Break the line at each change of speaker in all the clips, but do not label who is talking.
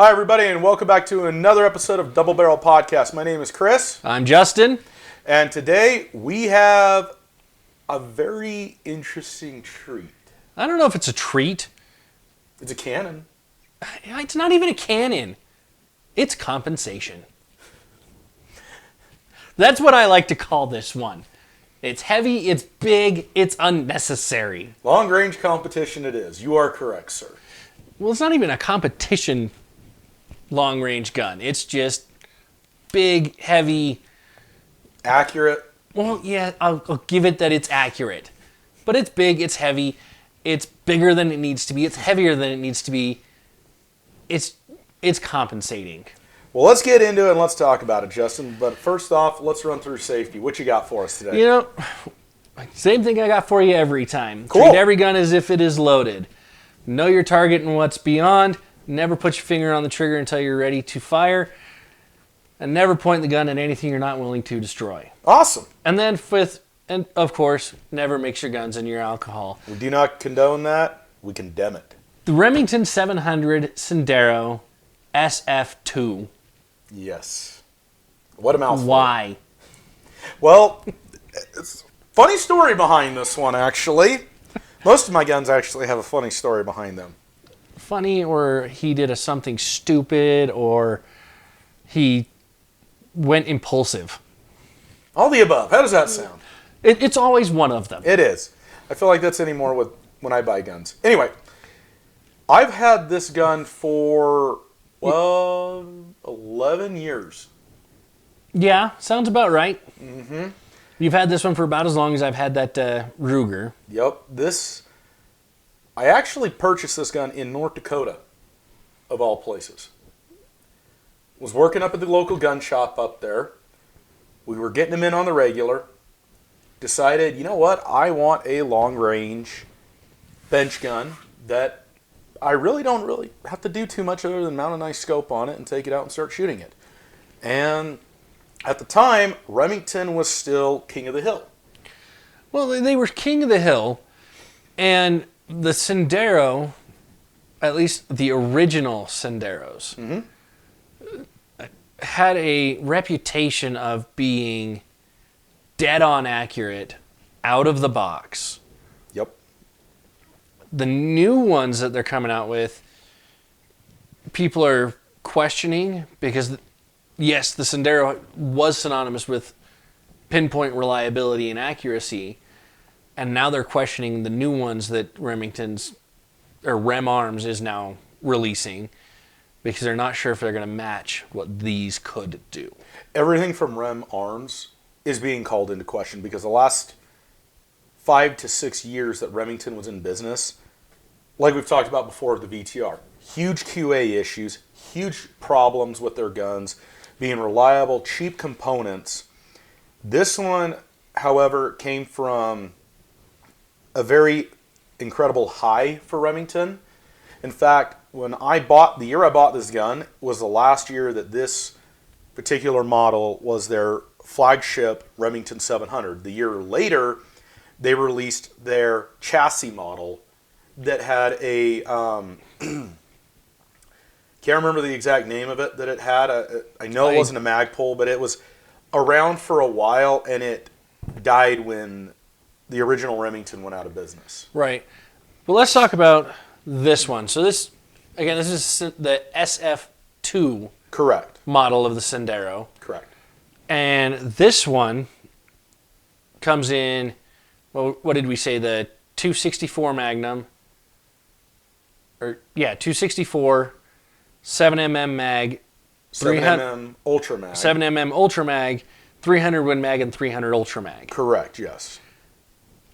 Hi, everybody, and welcome back to another episode of Double Barrel Podcast. My name is Chris.
I'm Justin.
And today we have a very interesting treat.
I don't know if it's a treat.
It's a cannon.
It's not even a cannon. It's compensation. That's what I like to call this one. It's heavy, it's big, it's unnecessary.
Long-range competition it is. You are correct, sir.
Well, it's not even a competition long-range gun. It's just big, heavy.
Accurate.
Well, yeah, I'll give it that it's accurate. But it's big, it's heavy, it's bigger than it needs to be, it's heavier than it needs to be. It's compensating.
Well, let's get into it and let's talk about it, Justin. But first off, let's run through safety. What you got for us today?
You know, same thing I got for you every time.
Cool.
Treat every gun as if it is loaded. Know your target and what's beyond. Never put your finger on the trigger until you're ready to fire. And never point the gun at anything you're not willing to destroy.
Awesome.
And then and of course, never mix your guns in your alcohol.
We do not condone that. We condemn it.
The Remington 700 Sendero SF2.
Yes. What a mouthful.
Why?
Well, it's a funny story behind this one, actually. Most of my guns actually have a funny story behind them.
Funny, or he did something stupid, or he went impulsive.
All the above. How does that sound?
It's always one of them.
It is. I feel like that's anymore with when I buy guns. Anyway, I've had this gun for, 11 years.
Yeah, sounds about right.
Mm-hmm.
You've had this one for about as long as I've had that Ruger.
Yep. I actually purchased this gun in North Dakota, of all places. Was working up at the local gun shop up there. We were getting them in on the regular. Decided, you know what? I want a long-range bench gun that I don't have to do too much other than mount a nice scope on it and take it out and start shooting it. And at the time, Remington was still king of the hill.
Well, they were king of the hill, and the Sendero, at least the original Senderos, had a reputation of being dead-on accurate out of the box.
Yep.
The new ones that they're coming out with, people are questioning because, yes, the Sendero was synonymous with pinpoint reliability and accuracy, and now they're questioning the new ones that Remington's, or Rem Arms, is now releasing because they're not sure if they're going to match what these could do.
Everything from Rem Arms is being called into question because the last 5 to 6 years that Remington was in business, like we've talked about before with the VTR, huge QA issues, huge problems with their guns, being reliable, cheap components. This one, however, came from a very incredible high for Remington. In fact, the year I bought this gun was the last year that this particular model was their flagship Remington 700. The year later, they released their chassis model that had a can't remember the exact name of it that it had. I know it wasn't a Magpul, but it was around for a while, and it died when the original Remington went out of business.
Right. Well, let's talk about this one. So this is the SF2
Correct.
model of the Sendero.
Correct.
And this one comes in, well, what did we say, the 264 Magnum? 264, 7mm mag,
7mm Ultra Mag.
7mm Ultra Mag, 300 Win Mag, and 300 Ultra Mag.
Correct, yes.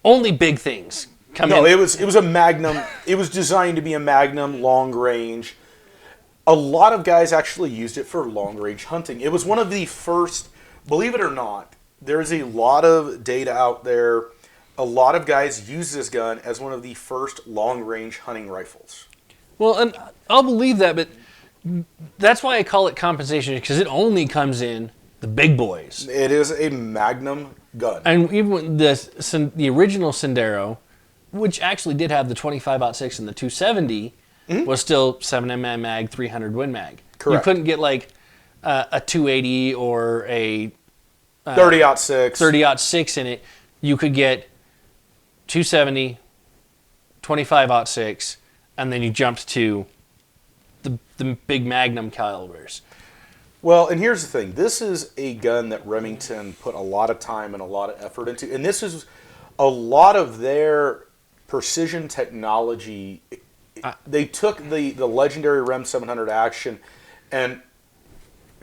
Only big things come in.
No, it was a Magnum. It was designed to be a Magnum long range. A lot of guys actually used it for long range hunting. It was one of the first, believe it or not, there's a lot of data out there. A lot of guys use this gun as one of the first long range hunting rifles.
Well, and I'll believe that, but that's why I call it compensation, because it only comes in the big boys.
It is a Magnum gun.
And even the original Sendero, which actually did have the 25-06 and the 270, was still 7mm mag, 300 Win Mag.
Correct.
You couldn't get like a 280 or a
30-06.
30-06 in it. You could get 270, 25-06, and then you jumped to the big Magnum calibers.
Well, and here's the thing. This is a gun that Remington put a lot of time and a lot of effort into. And this is a lot of their precision technology. They took the legendary Rem 700 action and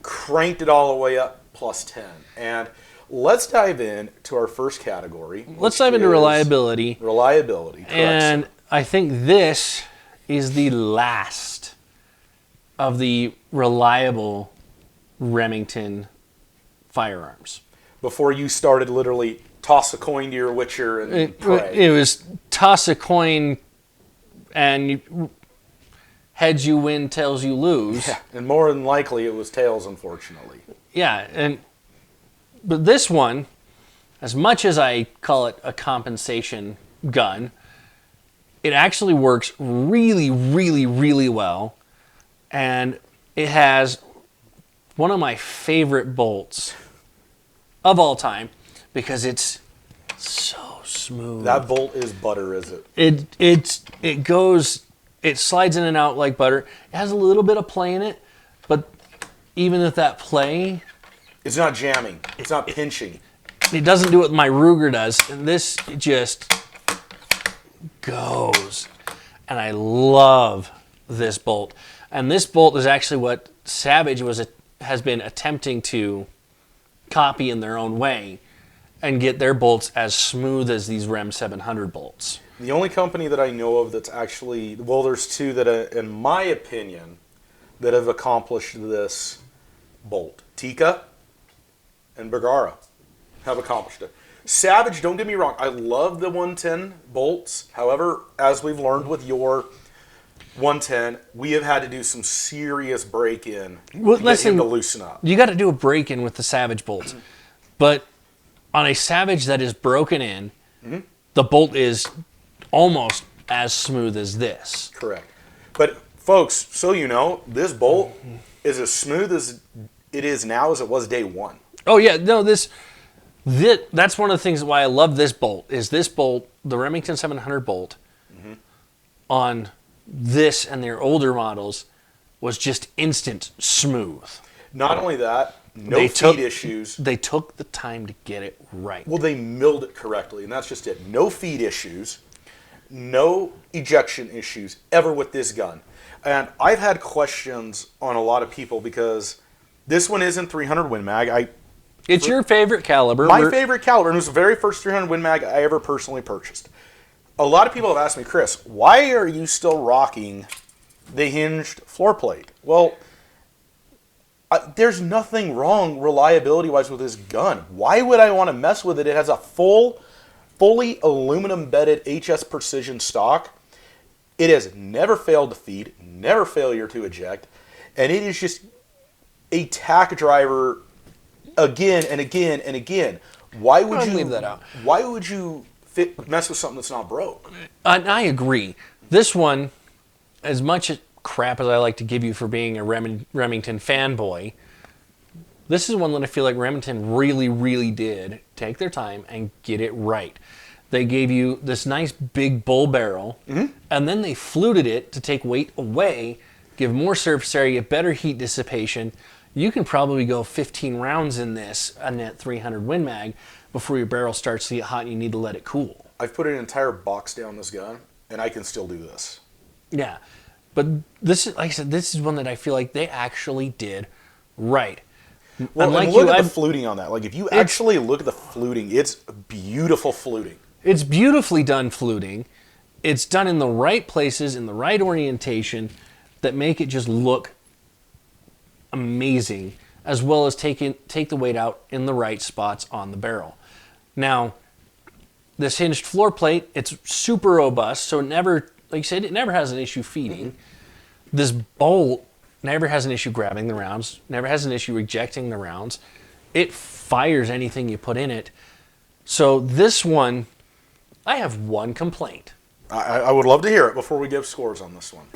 cranked it all the way up plus 10. And let's dive in to our first category.
Let's dive into reliability.
Reliability, correct.
And I think this is the last of the reliable Remington firearms.
Before you started literally toss a coin to your witcher and pray.
It was toss a coin and heads you win, tails you lose.
Yeah, and more than likely it was tails, unfortunately.
Yeah, but this one, as much as I call it a compensation gun, it actually works really, really, really well. And it has one of my favorite bolts of all time because it's so smooth.
That bolt is butter, is it?
It slides in and out like butter. It has a little bit of play in it, but even with that play,
it's not jamming. It's not pinching.
It doesn't do what my Ruger does, and this just goes. And I love this bolt. And this bolt is actually what Savage has been attempting to copy in their own way and get their bolts as smooth as these Rem 700 bolts.
The only company that I know of that's actually, well, there's two that, in my opinion, that have accomplished this bolt. Tikka and Bergara have accomplished it. Savage, don't get me wrong, I love the 110 bolts. However, as we've learned with your 110, we have had to do some serious break-in to get him to loosen up.
You got to do a break-in with the Savage bolts. But on a Savage that is broken in, the bolt is almost as smooth as this.
Correct. But folks, so you know, this bolt is as smooth as it is now as it was day one.
Oh yeah, no, that's one of the things why I love this bolt, is this bolt, the Remington 700 bolt, on this and their older models was just instant smooth.
Not only that, no feed issues.
They took the time to get it right.
Well, they milled it correctly, and that's just it. No feed issues, no ejection issues ever with this gun. And I've had questions on a lot of people because this one isn't 300 Win Mag.
It's your favorite caliber.
My favorite caliber, and it was the very first 300 Win Mag I ever personally purchased. A lot of people have asked me, Chris, why are you still rocking the hinged floor plate? Well, there's nothing wrong reliability-wise with this gun. Why would I want to mess with it? It has a fully aluminum-bedded HS Precision stock. It has never failed to feed, never failure to eject, and it is just a tack driver again and again and again. Why would you
leave that out?
Why would you mess with something that's not broke?
And I agree. This one, as much crap as I like to give you for being a Remington fanboy, this is one that I feel like Remington really, really did take their time and get it right. They gave you this nice big bull barrel, and then they fluted it to take weight away, give more surface area, better heat dissipation. You can probably go 15 rounds in this, a net 300 Win Mag, before your barrel starts to get hot and you need to let it cool.
I've put an entire box down this gun, and I can still do this.
Yeah, but this is, like I said, this is one that I feel like they actually did right.
Well, and look at the fluting on that. Like, if you actually look at the fluting, it's beautiful fluting.
It's beautifully done fluting. It's done in the right places, in the right orientation, that make it just look amazing, as well as take the weight out in the right spots on the barrel. Now, this hinged floor plate, it's super robust, so it never, like you said, it never has an issue feeding. This bolt never has an issue grabbing the rounds, never has an issue ejecting the rounds. It fires anything you put in it. So this one, I have one complaint.
I would love to hear it before we give scores on this one.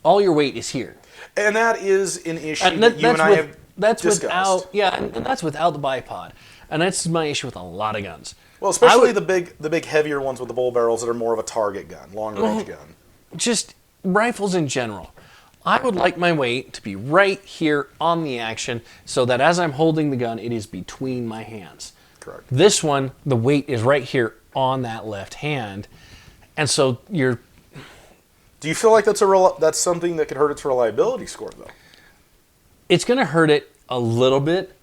all your weight is here.
And that is an issue
And
that you and I have discussed.
And that's without the bipod. And that's my issue with a lot of guns.
Well, especially the big heavier ones with the bull barrels that are more of a target gun, long range gun.
Just rifles in general. I would like my weight to be right here on the action so that as I'm holding the gun, it is between my hands.
Correct.
This one, the weight is right here on that left hand. And so you're...
Do you feel like that's something that could hurt its reliability score, though?
It's going to hurt it a little bit,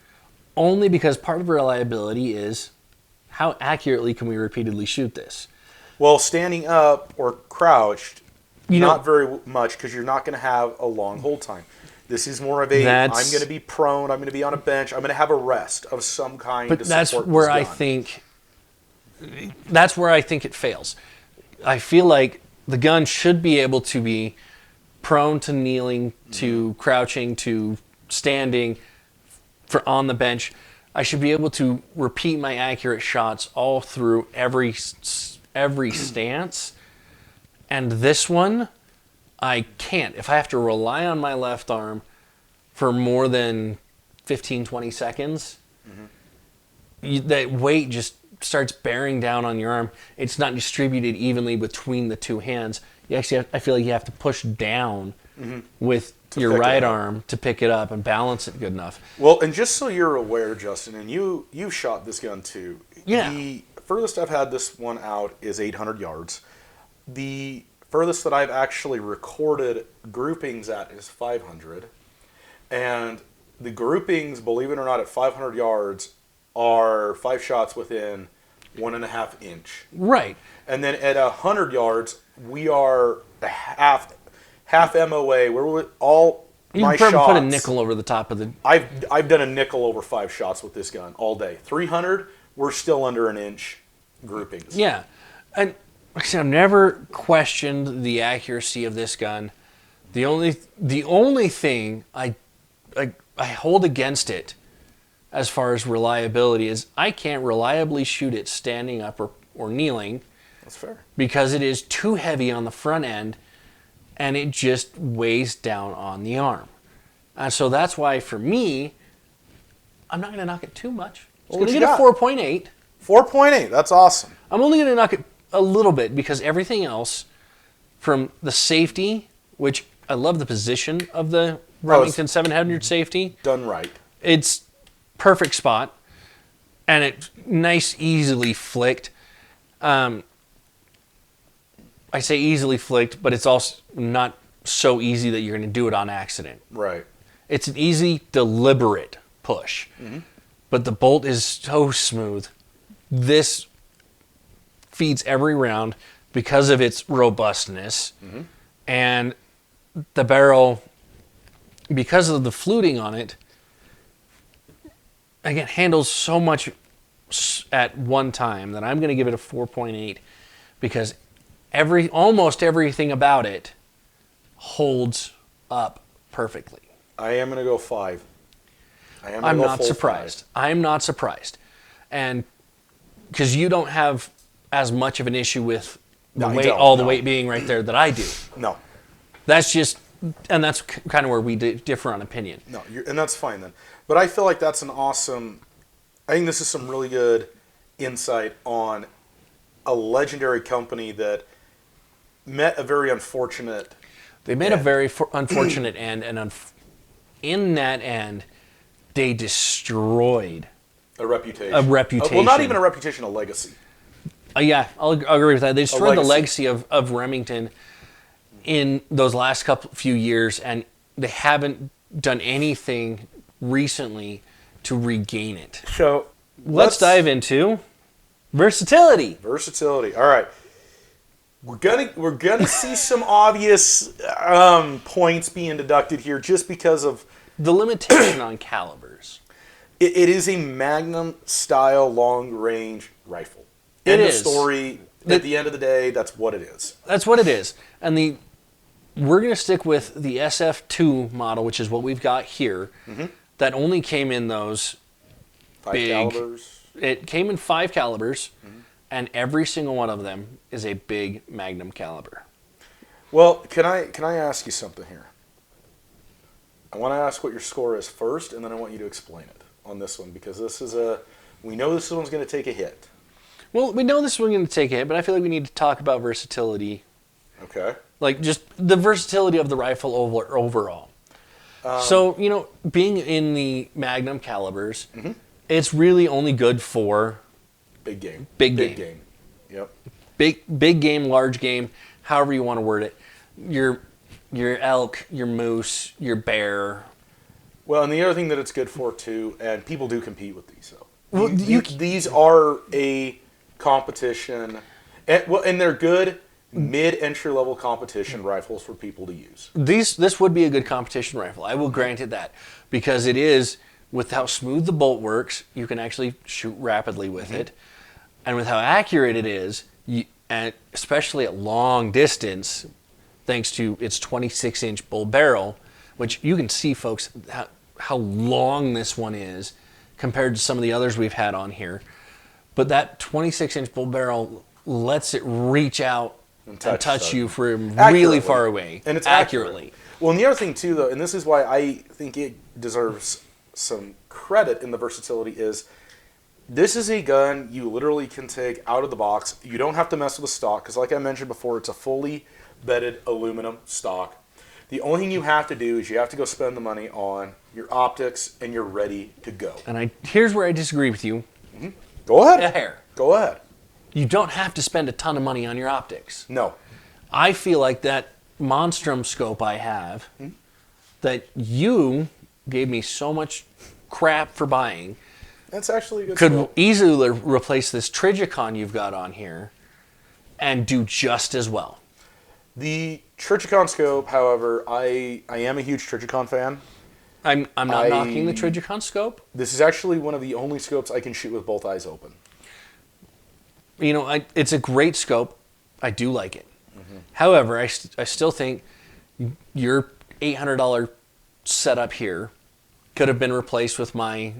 only because part of reliability is how accurately can we repeatedly shoot this?
Well, standing up or crouched, not very much, because you're not going to have a long hold time. This is more of a, I'm going to be prone, I'm going to be on a bench, I'm going to have a rest of some kind to support this gun.
That's where I think it fails. I feel like the gun should be able to be prone to kneeling, to crouching, to standing, for on the bench. I should be able to repeat my accurate shots all through every stance. And this one, I can't. If I have to rely on my left arm for more than 15, 20 seconds, that weight just starts bearing down on your arm. It's not distributed evenly between the two hands. You actually I feel like you have to push down with your right arm to pick it up and balance it good enough.
Well, and just so you're aware, Justin, and you've shot this gun too.
Yeah.
The furthest I've had this one out is 800 yards. The furthest that I've actually recorded groupings at is 500. And the groupings, believe it or not, at 500 yards are 5 shots within 1.5 inch.
Right.
And then at 100 yards, we are a half MOA. Where all my shots. You
put a nickel over the top of the.
I've done a nickel over 5 shots with this gun all day. 300, we're still under an inch groupings.
Yeah, and like I said, I've never questioned the accuracy of this gun. The only thing I hold against it, as far as reliability, is I can't reliably shoot it standing up or kneeling.
That's fair.
Because it is too heavy on the front end, and it just weighs down on the arm. And so that's why, for me, I'm not going to knock it too much. It's going to get a 4.8.
4.8, that's awesome.
I'm only going to knock it a little bit because everything else, from the safety, which I love the position of the Remington 700 safety.
Done right.
It's perfect spot, and it's nice, easily flicked. I say easily flicked, but it's also not so easy that you're going to do it on accident.
Right.
It's an easy, deliberate push. But the bolt is so smooth. This feeds every round because of its robustness. And the barrel, because of the fluting on it, again, handles so much at one time that I'm going to give it a 4.8 because almost everything about it holds up perfectly.
I am going to go 5.
I'm not surprised. I'm not surprised. And because you don't have as much of an issue with the weight being right there that I do.
No.
That's just, and that's kind of where we differ on opinion.
No, and that's fine then. But I feel like that's an awesome, I think this is some really good insight on a legendary company that met a very unfortunate
They made a very unfortunate end, and in that end, they destroyed
a reputation.
Well,
not even a reputation, a legacy.
Yeah, I'll agree with that. They destroyed the legacy of Remington in those last few years, and they haven't done anything recently to regain it.
So
let's dive into versatility.
Versatility. All right. We're gonna see some obvious points being deducted here just because of
the limitation on calibers.
It is a Magnum style long range rifle. End of story. At the end of the day, that's what it is.
That's what it is. And we're going to stick with the SF2 model, which is what we've got here. That only came in those
5 calibers.
It came in 5 calibers, and every single one of them is a big Magnum caliber.
Well, can I ask you something here? I want to ask what your score is first, and then I want you to explain it on this one, because we know this one's going to take a hit.
Well, we know this one's going to take a hit, but I feel like we need to talk about versatility.
Okay.
Like, just the versatility of the rifle overall. So, being in the Magnum calibers, it's really only good for...
Big game.
Big game.
Yep.
Big game, large game, however you want to word it. Your elk, your moose, your bear.
Well, and the other thing that it's good for, too, and people do compete with these, though.
Well,
these are a competition, and they're good mid-entry level competition rifles for people to use.
This would be a good competition rifle. I will grant it that, because it is, with how smooth the bolt works, you can actually shoot rapidly with it, and with how accurate it is, and especially at long distance, thanks to its 26-inch bull barrel, which you can see, folks, how long this one is compared to some of the others we've had on here. But that 26-inch bull barrel lets it reach out and touch you from really far away.
And it's
accurately.
Well, and the other thing, too, though, and this is why I think it deserves some credit in the versatility, is this is a gun you literally can take out of the box. You don't have to mess with the stock, because like I mentioned before, it's a fully bedded aluminum stock. The only thing you have to do is you have to go spend the money on your optics, and you're ready to go.
And here's where I disagree with you.
Go ahead.
A hair.
Go ahead.
You don't have to spend a ton of money on your optics.
No.
I feel like that Monstrum scope I have, that you gave me so much crap for buying,
That's actually a good
could
scope.
easily replace this Trijicon you've got on here and do just as well.
The Trijicon scope, however, I am a huge Trijicon fan.
I'm not knocking the Trijicon scope.
This is actually one of the only scopes I can shoot with both eyes open.
It's a great scope. I do like it. However, I still think your $800 setup here could have been replaced with my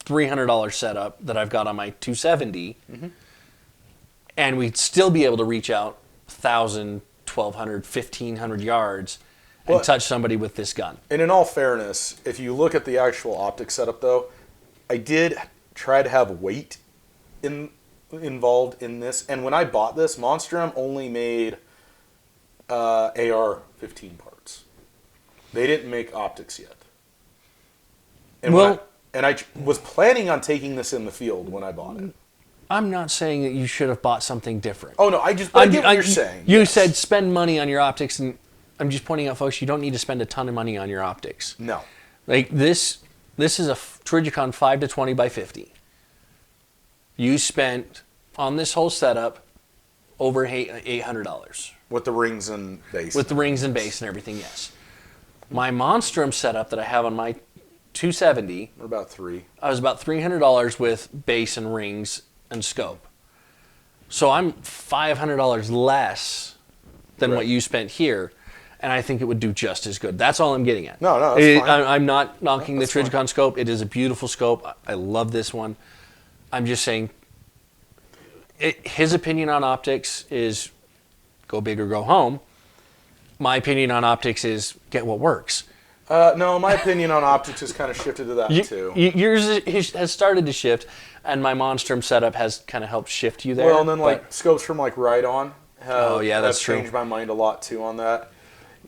$300 setup that I've got on my 270, and we'd still be able to reach out 1,000, 1,200, 1,500 yards and touch somebody with this gun.
And in all fairness, if you look at the actual optic setup, though, I did try to have weight involved in this. And when I bought this, Monstrum only made AR-15 parts. They didn't make optics yet. And I was planning on taking this in the field when I bought it.
I'm not saying that you should have bought something different.
Oh, no, I get what you're saying.
You said spend money on your optics, and I'm just pointing out, folks, you don't need to spend a ton of money on your optics.
No.
Like this is a Trijicon 5 to 20 by 50. You spent on this whole setup over $800
With the rings and base.
with the rings and base and everything. Yes, my Monstrum setup that I have on my 270,
Or about $300.
I was about $300 with base and rings and scope. So I'm $500 less than what you spent here, and I think it would do just as good. That's all I'm getting at.
No, that's fine.
I'm not knocking the
That's fine.
Trijicon scope. It is a beautiful scope. I love this one. I'm just saying, his opinion on optics is go big or go home. My opinion on optics is get what works.
No, my opinion on optics has kind of shifted to that, too.
Yours has started to shift, and my Monstrum setup has kind of helped shift you there.
Well, and then scopes from Right On have,
that's
have
true.
changed my mind a lot, too, on that.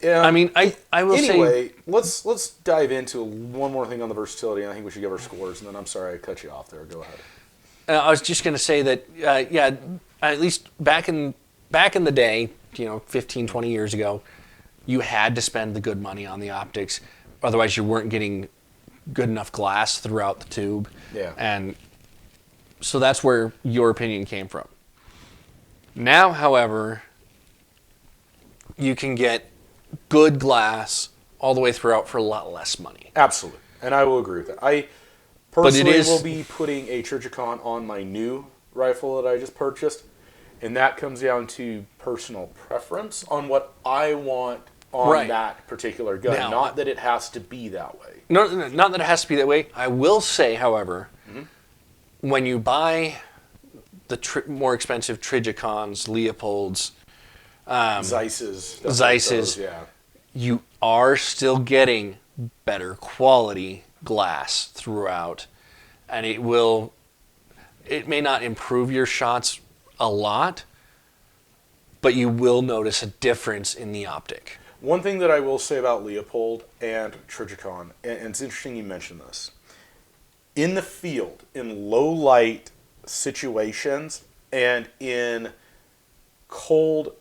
Yeah.
I mean, I will say...
Anyway, let's dive into one more thing on the versatility, and I think we should give our scores, and then I'm sorry I cut you off there. Go ahead.
I was just going to say that, at least back in the day, 15, 20 years ago, you had to spend the good money on the optics. Otherwise, you weren't getting good enough glass throughout the tube.
Yeah.
And so that's where your opinion came from. Now, however, you can get good glass all the way throughout for a lot less money.
Absolutely. And I will agree with that. I personally will be putting a Trijicon on my new rifle that I just purchased, and that comes down to personal preference on what I want on that particular gun.
Now,
not that it has to be that way.
No, not that it has to be that way. I will say, however, when you buy the more expensive Trijicons, Leopolds,
Zeiss's.
Zeiss's.
Yeah.
You are still getting better quality glass throughout, and it may not improve your shots a lot, but you will notice a difference in the optic.
One thing that I will say about Leopold and Trijicon, and it's interesting you mention this, in the field, in low light situations, and in cold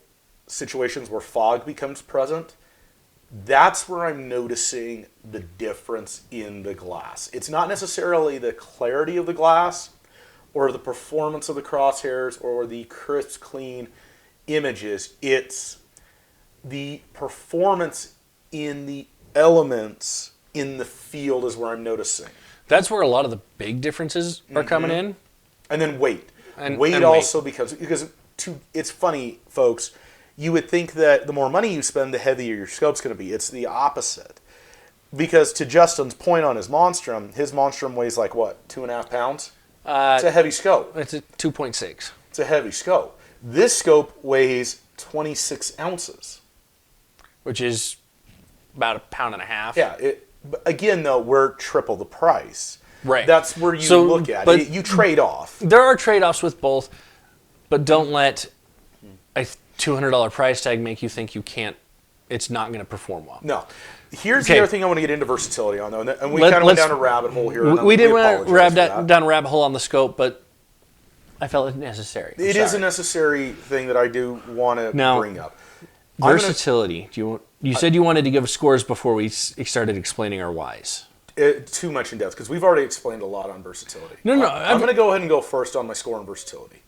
situations where fog becomes present, that's where I'm noticing the difference in the glass. It's not necessarily the clarity of the glass or the performance of the crosshairs or the crisp, clean images. It's the performance in the elements in the field is where I'm noticing.
That's where a lot of the big differences are coming in.
And then weight.
And
weight also becomes, because it's funny, folks, you would think that the more money you spend, the heavier your scope's going to be. It's the opposite. Because to Justin's point on his Monstrum weighs like what, 2.5 pounds? It's a heavy scope.
It's a 2.6.
It's a heavy scope. This scope weighs 26 ounces.
Which is about 1.5 pounds.
Yeah. Again, though, we're triple the price.
Right.
That's where you look at it. You trade off.
There are trade-offs with both, but don't let a $200 price tag make you think it's not going to perform well.
No. Here's the other thing I want to get into versatility on, though, and we kind of went down a rabbit hole here.
We did want to down a rabbit hole on the scope, but I felt it necessary.
It is a necessary thing that I do want to bring up.
Versatility. You said you wanted to give scores before we started explaining our whys.
Too much in depth, because we've already explained a lot on versatility.
No.
I'm going to go ahead and go first on my score on versatility.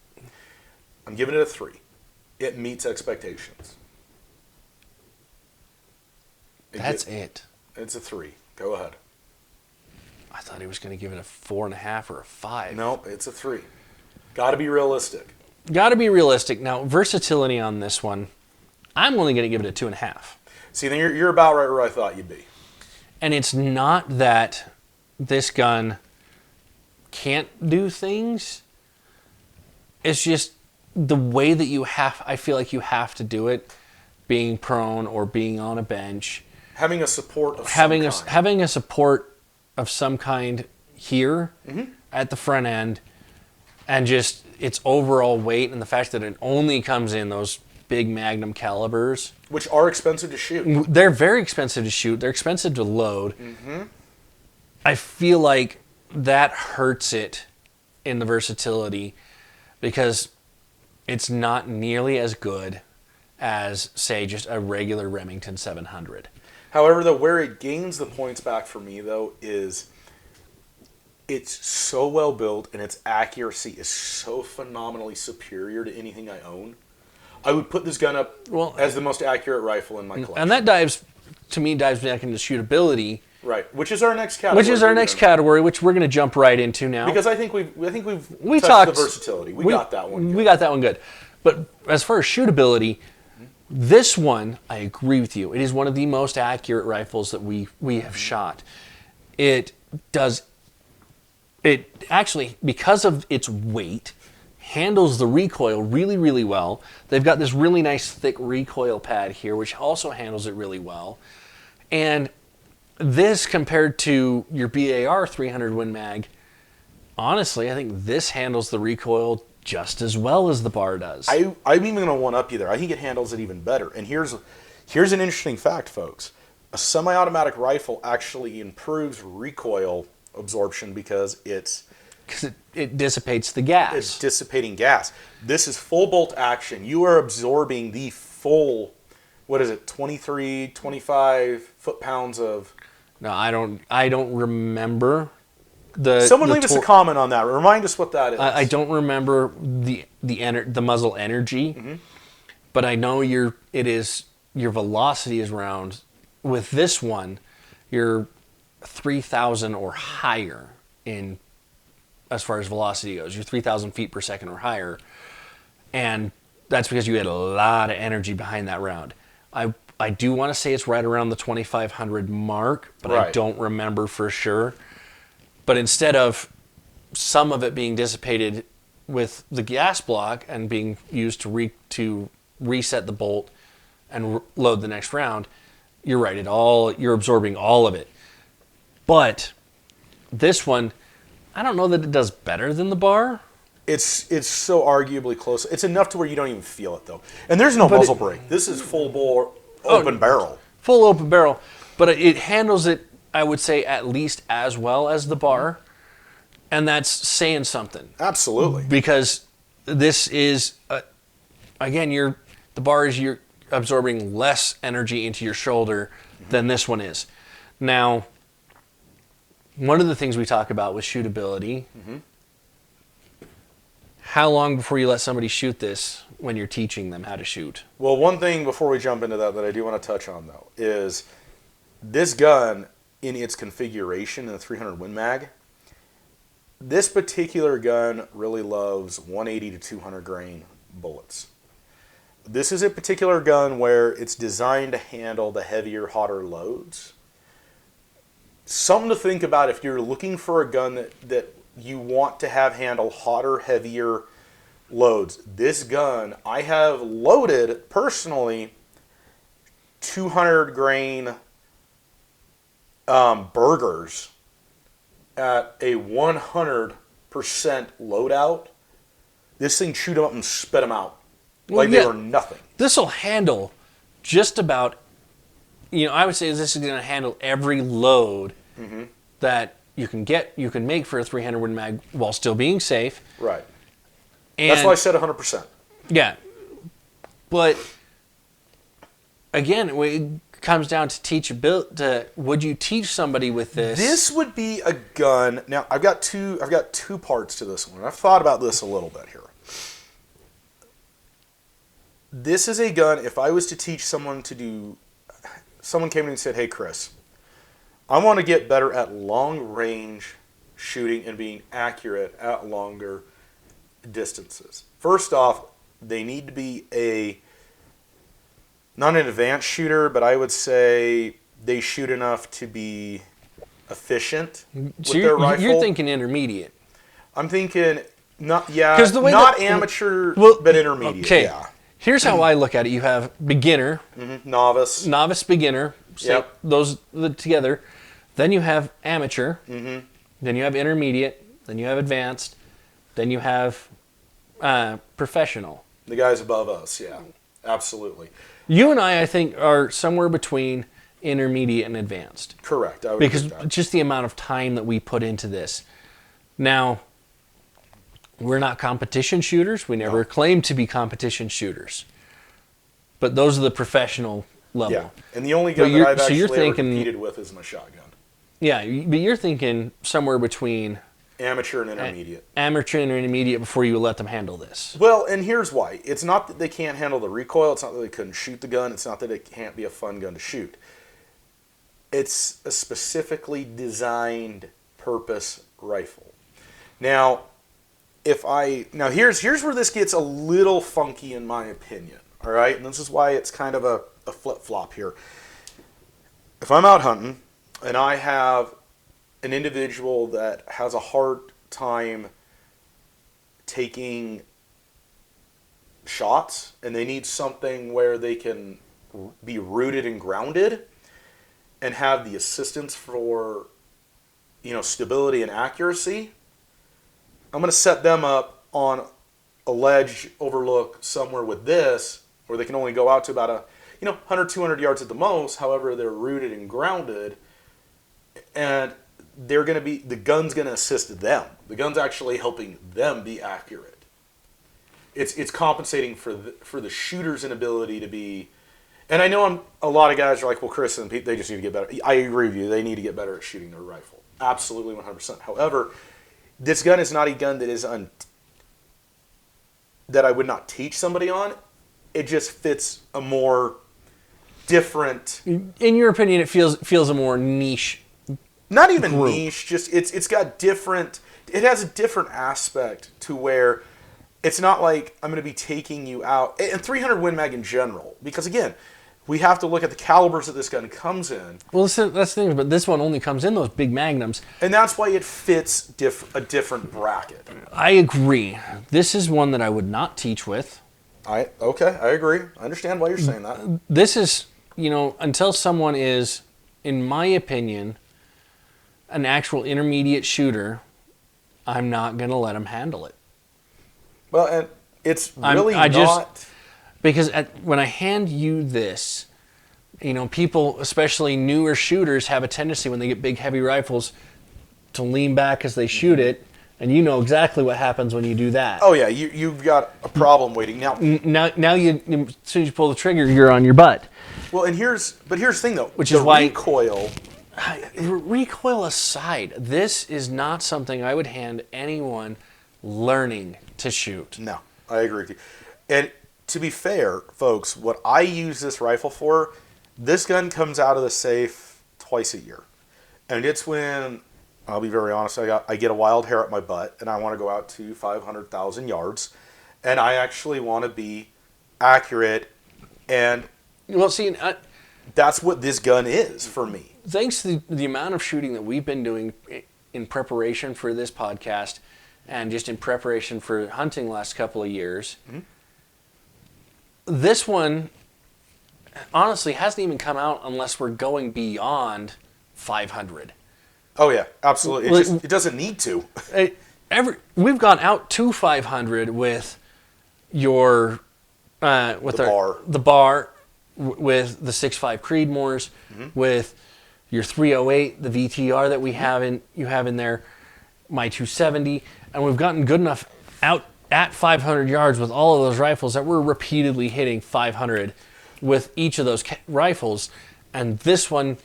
I'm giving it a 3. It meets expectations.
That's it.
It's a 3. Go ahead.
I thought he was going to give it a 4.5 or a 5.
Nope, it's a 3. Got to be realistic.
Got to be realistic. Now, versatility on this one, I'm only going to give it a 2.5.
See, then you're about right where I thought you'd be.
And it's not that this gun can't do things. It's just the way that I feel like you have to do it, being prone or being on a bench.
Having a support of
having a support of some kind here at the front end, and just its overall weight and the fact that it only comes in those big Magnum calibers.
Which are expensive to shoot.
They're very expensive to shoot. They're expensive to load. I feel like that hurts it in the versatility because it's not nearly as good as, say, just a regular Remington 700.
However, though, where it gains the points back for me, though, is it's so well built and its accuracy is so phenomenally superior to anything I own. I would put this gun up as the most accurate rifle in my collection.
And that dives back into shootability.
Right, which is our next category. Which we're going to jump right into now. Because I think we've touched the versatility. We got that one good.
We got that one good. But as far as shootability, this one, I agree with you. It is one of the most accurate rifles that we have shot. It actually, because of its weight, handles the recoil really, really well. They've got this really nice thick recoil pad here, which also handles it really well. And this, compared to your BAR 300 Win Mag, honestly, I think this handles the recoil just as well as the bar does.
I'm even going to one-up you there. I think it handles it even better. And here's an interesting fact, folks. A semi-automatic rifle actually improves recoil absorption because
it dissipates the gas.
It's dissipating gas. This is full bolt action. You are absorbing the full, 23, 25 foot-pounds of...
No, I don't remember.
Someone leave us a comment on that. Remind us what that is.
I don't remember the muzzle energy, but I know your velocity is around, with this one, you're 3,000 or higher in as far as velocity goes. You're 3,000 feet per second or higher, and that's because you had a lot of energy behind that round. I do want to say it's right around the 2,500 mark, but I don't remember for sure. But instead of some of it being dissipated with the gas block and being used to reset the bolt, and load the next round. You're right. You're absorbing all of it. But this one, I don't know that it does better than the bar.
It's so arguably close. It's enough to where you don't even feel it though. And there's no muzzle brake. This is full bore open barrel.
Full open barrel, but it handles it, I would say, at least as well as the bar, and that's saying something.
Absolutely.
Because this is, again, the bar is you're absorbing less energy into your shoulder than this one is. Now, one of the things we talk about was shootability. How long before you let somebody shoot this when you're teaching them how to shoot?
Well, one thing before we jump into that I do want to touch on, though, is this gun in its configuration in the 300 Win Mag, this particular gun really loves 180 to 200 grain bullets. This is a particular gun where it's designed to handle the heavier, hotter loads. Something to think about if you're looking for a gun that you want to have handle hotter, heavier loads. This gun, I have loaded, personally, 200 grain burgers at a 100% loadout. This thing chewed them up and spit them out like they were nothing.
This will handle just about, I would say this is going to handle every load that you can make for a 300 Win Mag while still being safe.
Right.
And
that's why I said 100%.
Yeah. But again, it comes down to teachability. Would you teach somebody with this?
This would be a gun. Now, I've got two parts to this one. I've thought about this a little bit here. This is a gun, if I was to teach someone someone came to me and said, "Hey, Chris, I want to get better at long-range shooting and being accurate at longer distances." First off, they need to be not an advanced shooter, but I would say they shoot enough to be efficient with their rifle.
You're thinking intermediate.
I'm thinking not amateur, but intermediate.
Okay.
Yeah.
Here's how I look at it. You have beginner,
novice,
beginner.
Yep.
Those together. Then you have amateur. Then you have intermediate. Then you have advanced. Then you have professional.
The guys above us, yeah, absolutely.
You and I think, are somewhere between intermediate and advanced.
Correct. I would
because
agree with that.
Just the amount of time that we put into this. Now, we're not competition shooters. We never claimed to be competition shooters. But those are the professional level.
Yeah, and the only gun that I've actually ever competed with is my shotgun.
Yeah, but you're thinking somewhere between
amateur and intermediate.
Amateur and intermediate before you let them handle this.
Well, and here's why. It's not that they can't handle the recoil. It's not that they couldn't shoot the gun. It's not that it can't be a fun gun to shoot. It's a specifically designed purpose rifle. Now, here's where this gets a little funky in my opinion. All right, and this is why it's kind of a flip-flop here. If I'm out hunting and I have an individual that has a hard time taking shots and they need something where they can be rooted and grounded and have the assistance for stability and accuracy, I'm going to set them up on a ledge overlook somewhere with this where they can only go out to about 100, 200 yards at the most. However, they're rooted and grounded, and the gun's going to assist them. The gun's actually helping them be accurate. It's compensating for the shooter's inability to be. And I know a lot of guys are like, well, Chris and Pete, they just need to get better. I agree with you. They need to get better at shooting their rifle. Absolutely, 100%. However, this gun is not a gun that that I would not teach somebody on. It just fits a more different.
In your opinion, it feels a more niche.
Not even
group.
Niche. Just it's got different. It has a different aspect to where it's not like I'm going to be taking you out. And 300 Win Mag in general, because again, we have to look at the calibers that this gun comes in.
Well, that's the thing, but this one only comes in those big magnums.
And that's why it fits a different bracket.
I agree. This is one that I would not teach with.
I agree. I understand why you're saying that.
This is, until someone is, in my opinion, an actual intermediate shooter, I'm not going to let them handle it.
Well, and it's really not...
Because when I hand you this, people, especially newer shooters, have a tendency when they get big, heavy rifles to lean back as they shoot it, and you know exactly what happens when you do that.
Oh, yeah, you've got a problem waiting. Now,
as soon as you pull the trigger, you're on your butt.
Well, here's the thing, though.
Which is why...
Recoil
aside, this is not something I would hand anyone learning to shoot.
No, I agree with you. And to be fair, folks, what I use this rifle for, this gun comes out of the safe twice a year. And it's when, I'll be very honest, I get a wild hair at my butt and I want to go out to 500,000 yards. And I actually want to be accurate. And
well, see,
that's what this gun is for me.
Thanks to the amount of shooting that we've been doing in preparation for this podcast and just in preparation for hunting the last couple of years, this one honestly hasn't even come out unless we're going beyond 500.
Oh yeah, absolutely. It doesn't need to.
We've gone out to 500 with your the bar with the 6.5 Creedmoors, with your 308, the VTR that you have in there, my 270, and we've gotten good enough out at 500 yards with all of those rifles that we're repeatedly hitting 500 with each of those rifles. And this one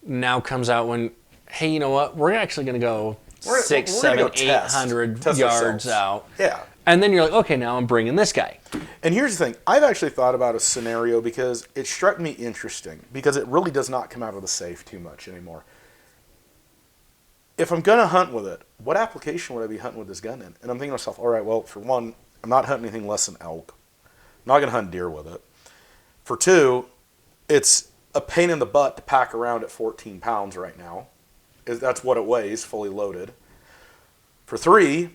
now comes out when, hey, you know what? We're actually going to go 600, 700, 800 yards out.
Yeah.
And then you're like, okay, now I'm bringing this guy.
And here's the thing. I've actually thought about a scenario because it struck me interesting because it really does not come out of the safe too much anymore. If I'm going to hunt with it, what application would I be hunting with this gun in? And I'm thinking to myself, all right, well, for one, I'm not hunting anything less than elk. I'm not going to hunt deer with it. For two, it's a pain in the butt to pack around at 14 pounds right now. That's what it weighs, fully loaded. For three,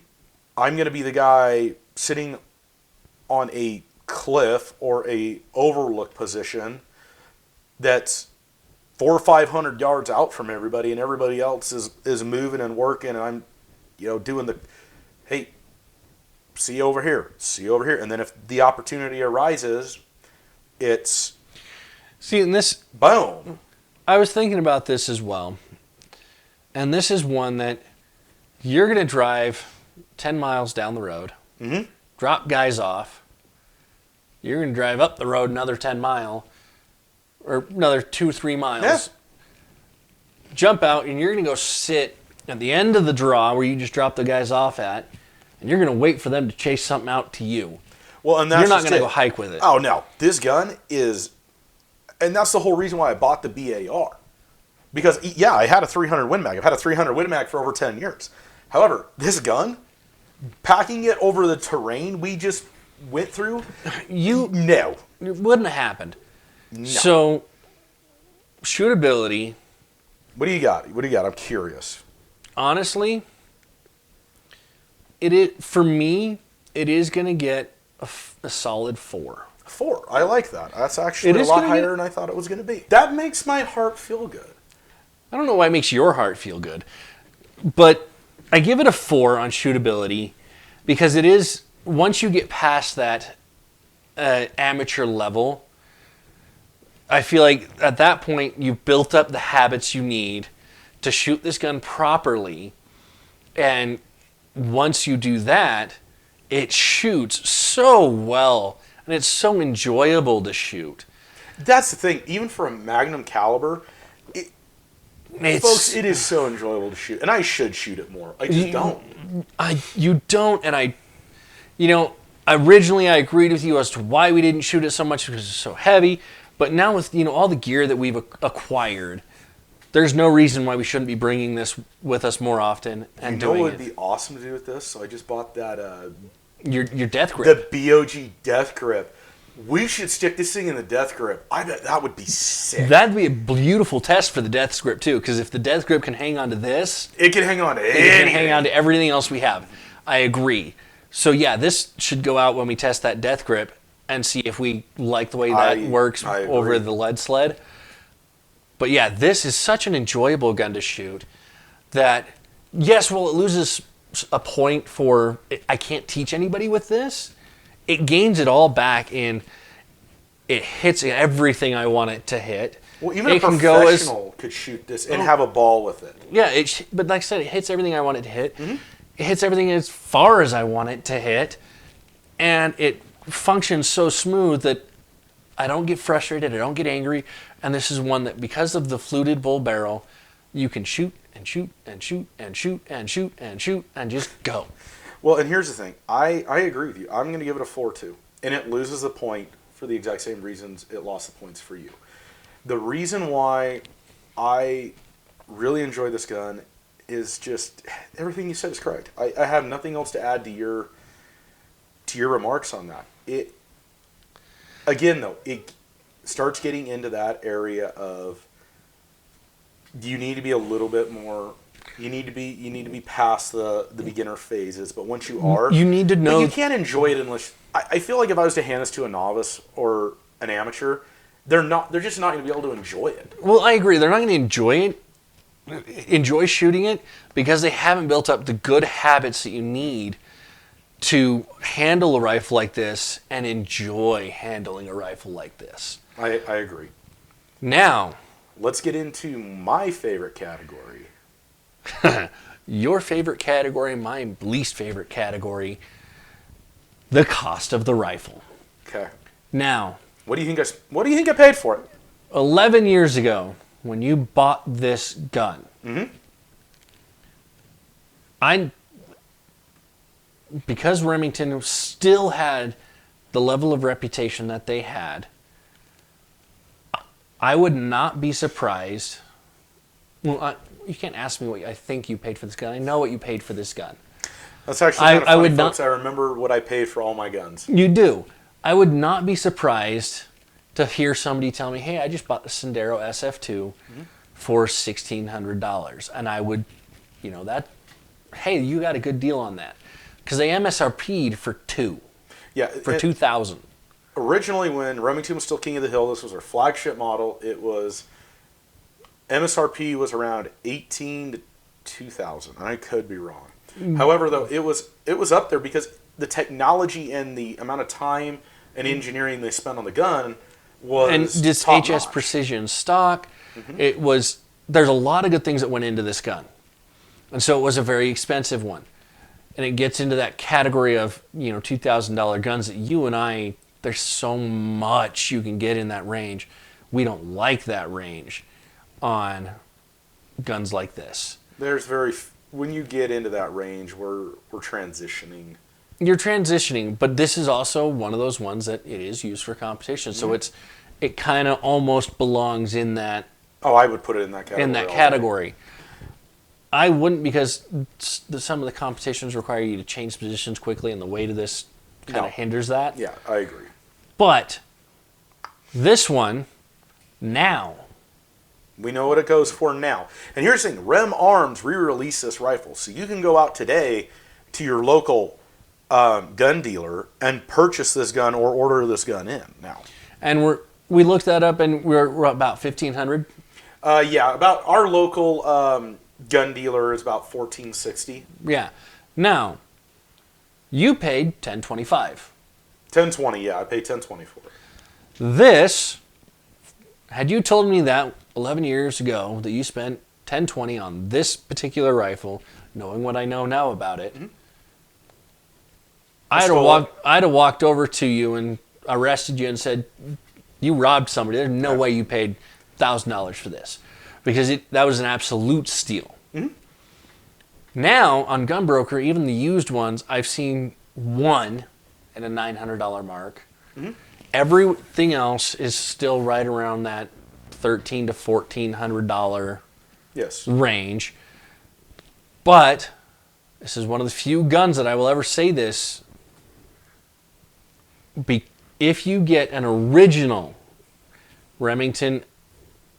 I'm going to be the guy sitting on a cliff or a overlook position that's 400 or 500 yards out from everybody, and everybody else is moving and working, and I'm, doing the, hey, see over here, and then if the opportunity arises, it's
in this
boom.
I was thinking about this as well, and this is one that you're going to drive 10 miles down the road, drop guys off. You're going to drive up the road another 10 mile, or another 2-3 miles. Jump out, and you're going to go sit at the end of the draw where you just drop the guys off at, and you're going to wait for them to chase something out to you.
Well, and that's
you're not going to go hike with it.
Oh, no. This gun is, and that's the whole reason why I bought the BAR. Because, yeah, I had a 300 Win Mag. I've had a 300 Win Mag for over 10 years. However, this gun, packing it over the terrain we just went through, no.
It wouldn't have happened.
No.
So, shootability.
What do you got? I'm curious.
Honestly, for me, it is going to get a solid 4.
4. I like that. That's actually a lot higher than I thought it was going to be. That makes my heart feel good.
I don't know why it makes your heart feel good, but I give it a 4 on shootability because it is, once you get past that amateur level, I feel like at that point you've built up the habits you need to shoot this gun properly, and once you do that, it shoots so well, and it's so enjoyable to shoot.
That's the thing. Even for a Magnum caliber, folks, it is so enjoyable to shoot, and I should shoot it more. I just don't.
You don't, and originally I agreed with you as to why we didn't shoot it so much because it's so heavy, but now with all the gear that we've acquired, there's no reason why we shouldn't be bringing this with us more often and doing it.
What would be awesome to do with this? So I just bought that
your death grip,
the BOG death grip. We should stick this thing in the death grip. I bet that would be sick.
That'd be a beautiful test for the death grip too, because if the death grip can hang on to this,
it can hang on to anything.
It can hang on to everything else we have. I agree. So yeah, this should go out when we test that death grip, and see if we like the way that works
I
over
agree.
the lead sled. But yeah, this is such an enjoyable gun to shoot that, yes, well, it loses a point for I can't teach anybody with this. It gains it all back in it hits everything I want it to hit.
Well, even
it
a
can go
professional could shoot this and have a ball with it.
Yeah, but like I said, it hits everything I want it to hit. Mm-hmm. It hits everything as far as I want it to hit. And it functions so smooth that I don't get frustrated, I don't get angry. And this is one that, because of the fluted bull barrel, you can shoot and shoot and shoot and shoot and shoot and shoot and just go.
Well, and here's the thing. I agree with you. I'm going to give it a 4-2. And it loses the point for the exact same reasons it lost the points for you. The reason why I really enjoy this gun is just everything you said is correct. I have nothing else to add to your remarks on that. It again though, it starts getting into that area of you need to be a little bit more. You need to be past the beginner phases, but once you are,
you need to know
you can't enjoy it unless. I feel like if I was to hand this to a novice or an amateur, they're just not going to be able to enjoy it.
Well, I agree. They're not going to enjoy shooting it because they haven't built up the good habits that you need to handle a rifle like this and enjoy handling a rifle like this.
I agree.
Now,
let's get into my favorite category.
Your favorite category, my least favorite category, the cost of the rifle.
Okay.
Now,
what do you think I paid for it?
11 years ago, when you bought this gun, because Remington still had the level of reputation that they had, I would not be surprised. Well, you can't ask me what I think you paid for this gun. I know what you paid for this gun.
That's actually kind of funny, folks. I remember what I paid for all my guns.
You do. I would not be surprised to hear somebody tell me, hey, I just bought the Sendero SF2 for $1,600. And I would, hey, you got a good deal on that. Because they MSRP'd for $2,000.
Yeah.
For $2,000.
Originally, when Remington was still king of the hill, this was our flagship model. It was, MSRP was around $18,000 to $2,000. I could be wrong. However, though, it was up there because the technology and the amount of time and engineering they spent on the gun was
and this HS Precision stock. There's a lot of good things that went into this gun, and so it was a very expensive one. And it gets into that category of $2,000 guns that you and I. There's so much you can get in that range. We don't like that range on guns like this. When you get into that range, we're transitioning. You're transitioning, but this is also one of those ones that it is used for competition. So it kind of almost belongs in that.
Oh, I would put it in that category.
In that category. I wouldn't, because some of the competitions require you to change positions quickly, and the weight of this kind of hinders that.
Yeah, I agree.
But this one, now.
We know what it goes for now. And here's the thing. Rem Arms re-released this rifle. So you can go out today to your local gun dealer and purchase this gun or order this gun in now.
And we looked that up, and we're about $1,500.
Yeah, about our local gun dealer is about $1,460.
Yeah. Now, you paid $1,025.
$1,020, yeah. I paid $1,020 for it.
This, had you told me that 11 years ago that you spent $1,020 on this particular rifle, knowing what I know now about it, I'd have walked over to you and arrested you and said, you robbed somebody. There's no way you paid $1,000 for this. Because that was an absolute steal. Now, on Gunbroker, even the used ones, I've seen one at a $900 mark. Everything else is still right around that $1,300 to $1,400 range. But this is one of the few guns that I will ever say this. If you get an original Remington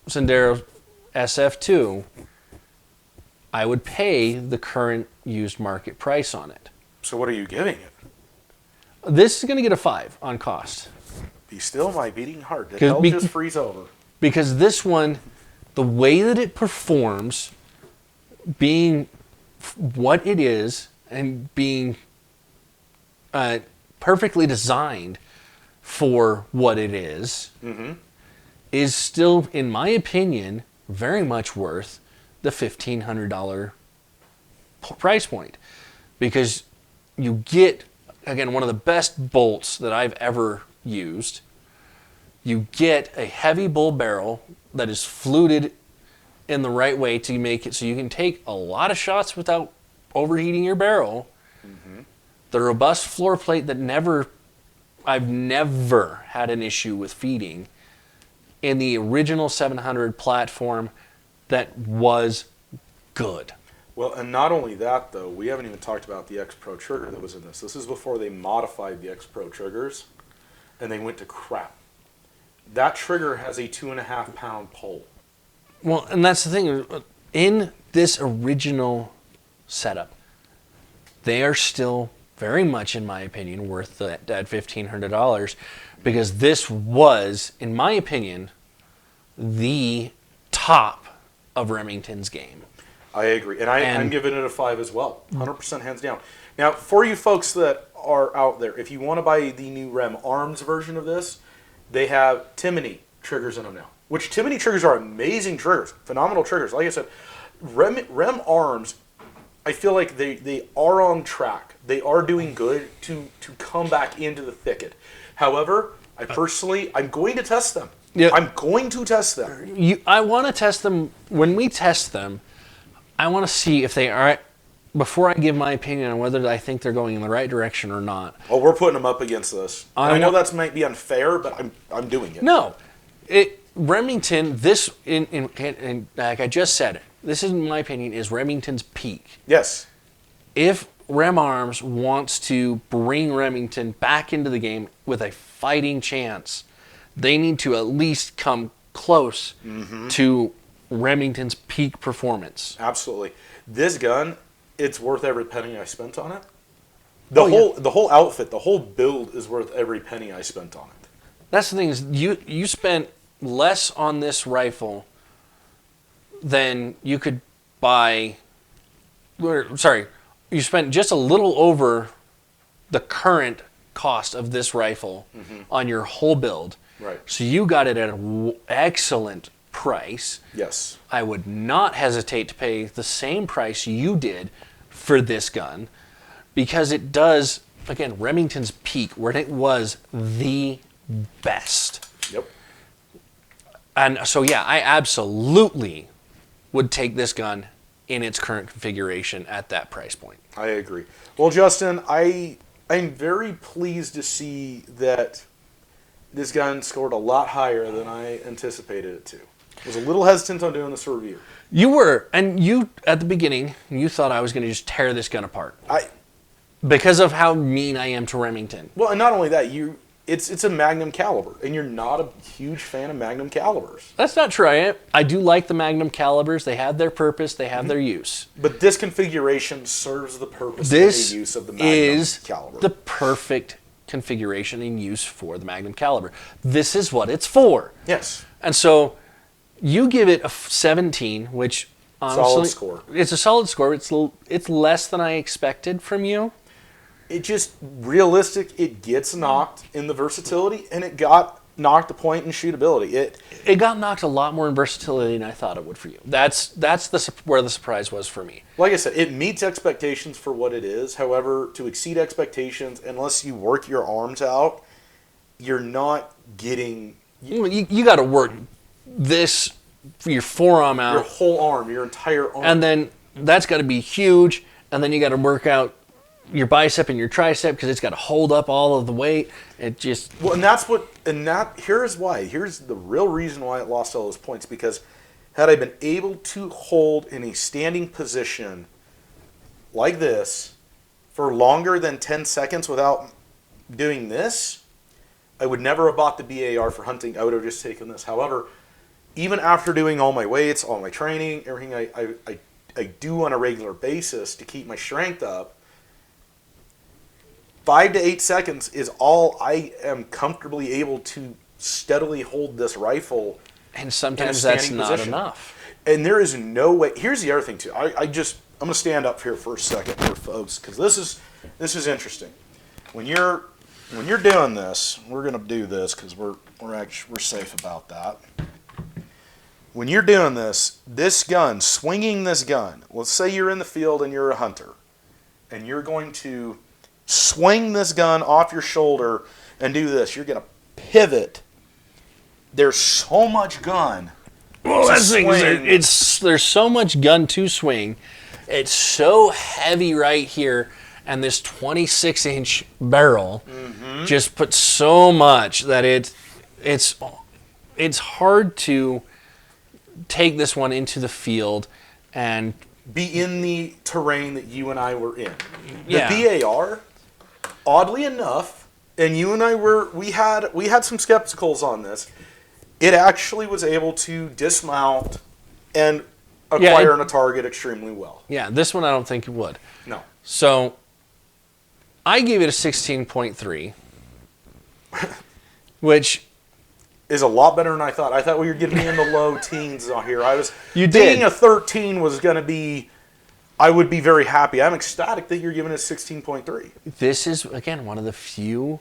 Sendero SF2, I would pay the current used market price on it.
So what are you giving it?
This is going to get a 5 on cost.
Be still, my beating heart. Did
'Cause
hell just freeze over?
Because this one, the way that it performs, being what it is, and being perfectly designed for what it is still, in my opinion, very much worth the $1,500 price point. Because you get, again, one of the best bolts that I've ever used. You get a heavy bull barrel that is fluted in the right way to make it so you can take a lot of shots without overheating your barrel. The robust floor plate that I've never had an issue with feeding. In the original 700 platform that was good.
Well, and not only that, though, we haven't even talked about the X Pro trigger that was in this. This is before they modified the X Pro triggers, and they went to crap. That trigger has a 2.5 pound pole.
Well, and that's the thing. In this original setup, they are still very much, in my opinion, worth that $1,500, because this was, in my opinion, the top of Remington's game.
I agree. And I'm giving it a 5 as well. 100% hands down. Now, for you folks that are out there, if you want to buy the new Rem Arms version of this, they have Timony triggers in them now. Which Timony triggers are amazing triggers. Phenomenal triggers. Like I said, Rem Arms, I feel like they are on track. They are doing good to come back into the thicket. However, I'm going to test them.
Yeah.
I'm going to test them.
I want to test them. When we test them, I want to see if they are, before I give my opinion on whether I think they're going in the right direction or not.
Oh, we're putting them up against this. I know that might be unfair, but I'm doing it.
No. Remington, and like I just said, this is, in my opinion, is Remington's peak.
Yes.
If Rem Arms wants to bring Remington back into the game with a fighting chance, they need to at least come close to Remington's peak performance.
Absolutely. This gun, it's worth every penny I spent on it. The whole outfit, the whole build is worth every penny I spent on it.
That's the thing, is you spent less on this rifle than you could buy. Sorry, you spent just a little over the current cost of this rifle on your whole build.
Right.
So you got it at an excellent price.
Yes.
I would not hesitate to pay the same price you did for this gun, because it does, again, Remington's peak, where it was the best.
Yep.
And so, yeah, I absolutely would take this gun in its current configuration at that price point.
I agree. Well, Justin, I'm very pleased to see that this gun scored a lot higher than I anticipated it to. I was a little hesitant on doing this review.
You were, and you, at the beginning, you thought I was going to just tear this gun apart. Because of how mean I am to Remington.
Well, and not only that, it's a Magnum caliber, and you're not a huge fan of Magnum calibers.
That's not true. I do like the Magnum calibers. They have their purpose. They have their use.
But this configuration serves the purpose and the use of the Magnum caliber.
The perfect configuration and use for the Magnum caliber. This is what it's for.
Yes.
And so you give it a 17, which honestly,
solid score.
It's a solid score. It's less than I expected from you.
It just, realistic, it gets knocked in the versatility, and it got knocked a point in shootability.
It got knocked a lot more in versatility than I thought it would for you. That's where the surprise was for me.
Like I said, it meets expectations for what it is. However, to exceed expectations, unless you work your arms out, you're not getting...
You got to work this, your forearm out.
Your whole arm, your entire arm.
And then that's got to be huge, and then you got to work out your bicep and your tricep because it's got to hold up all of the weight. It just...
Well, here's why. Here's the real reason why it lost all those points, because had I been able to hold in a standing position like this for longer than 10 seconds without doing this, I would never have bought the BAR for hunting. I would have just taken this. However, even after doing all my weights, all my training, everything I do on a regular basis to keep my strength up, 5 to 8 seconds is all I am comfortably able to steadily hold this rifle.
And sometimes that's not enough.
And there is no way. Here's the other thing too. I'm going to stand up here for a second, here, folks, because this is interesting. When you're doing this, we're going to do this because we're safe about that. When you're doing this gun, swinging this gun. Let's say you're in the field and you're a hunter, and you're going to swing this gun off your shoulder and do this. You're going to pivot. There's so much gun.
Well, that's the thing. There's so much gun to swing. It's so heavy right here, and this 26-inch barrel just puts so much that it's hard to take this one into the field and
be in the terrain that you and I were in.
Yeah.
The BAR, oddly enough, and you and I we had some skepticals on this. It actually was able to dismount and acquire a target extremely well.
Yeah, this one I don't think it would.
No.
So I gave it a 16.3, which
is a lot better than I thought. I thought we were getting in the low teens on here.
You
being
did.
A 13 was going to be, I would be very happy. I'm ecstatic that you're giving it 16.3.
This is, again, one of the few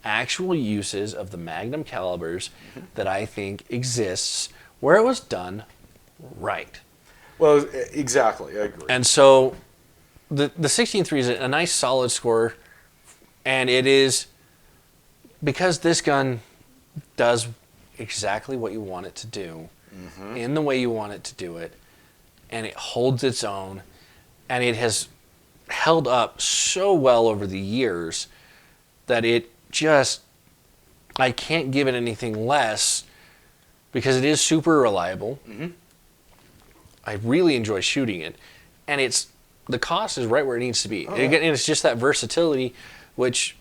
actual uses of the Magnum calibers that I think exists where it was done right.
Well, exactly. I agree.
And so the 16.3 is a nice solid score, and it is because this gun does exactly what you want it to do in the way you want it to do it, and it holds its own, and it has held up so well over the years that it just, I can't give it anything less because it is super reliable. I really enjoy shooting it, and the cost is right where it needs to be. And it's just that versatility, which,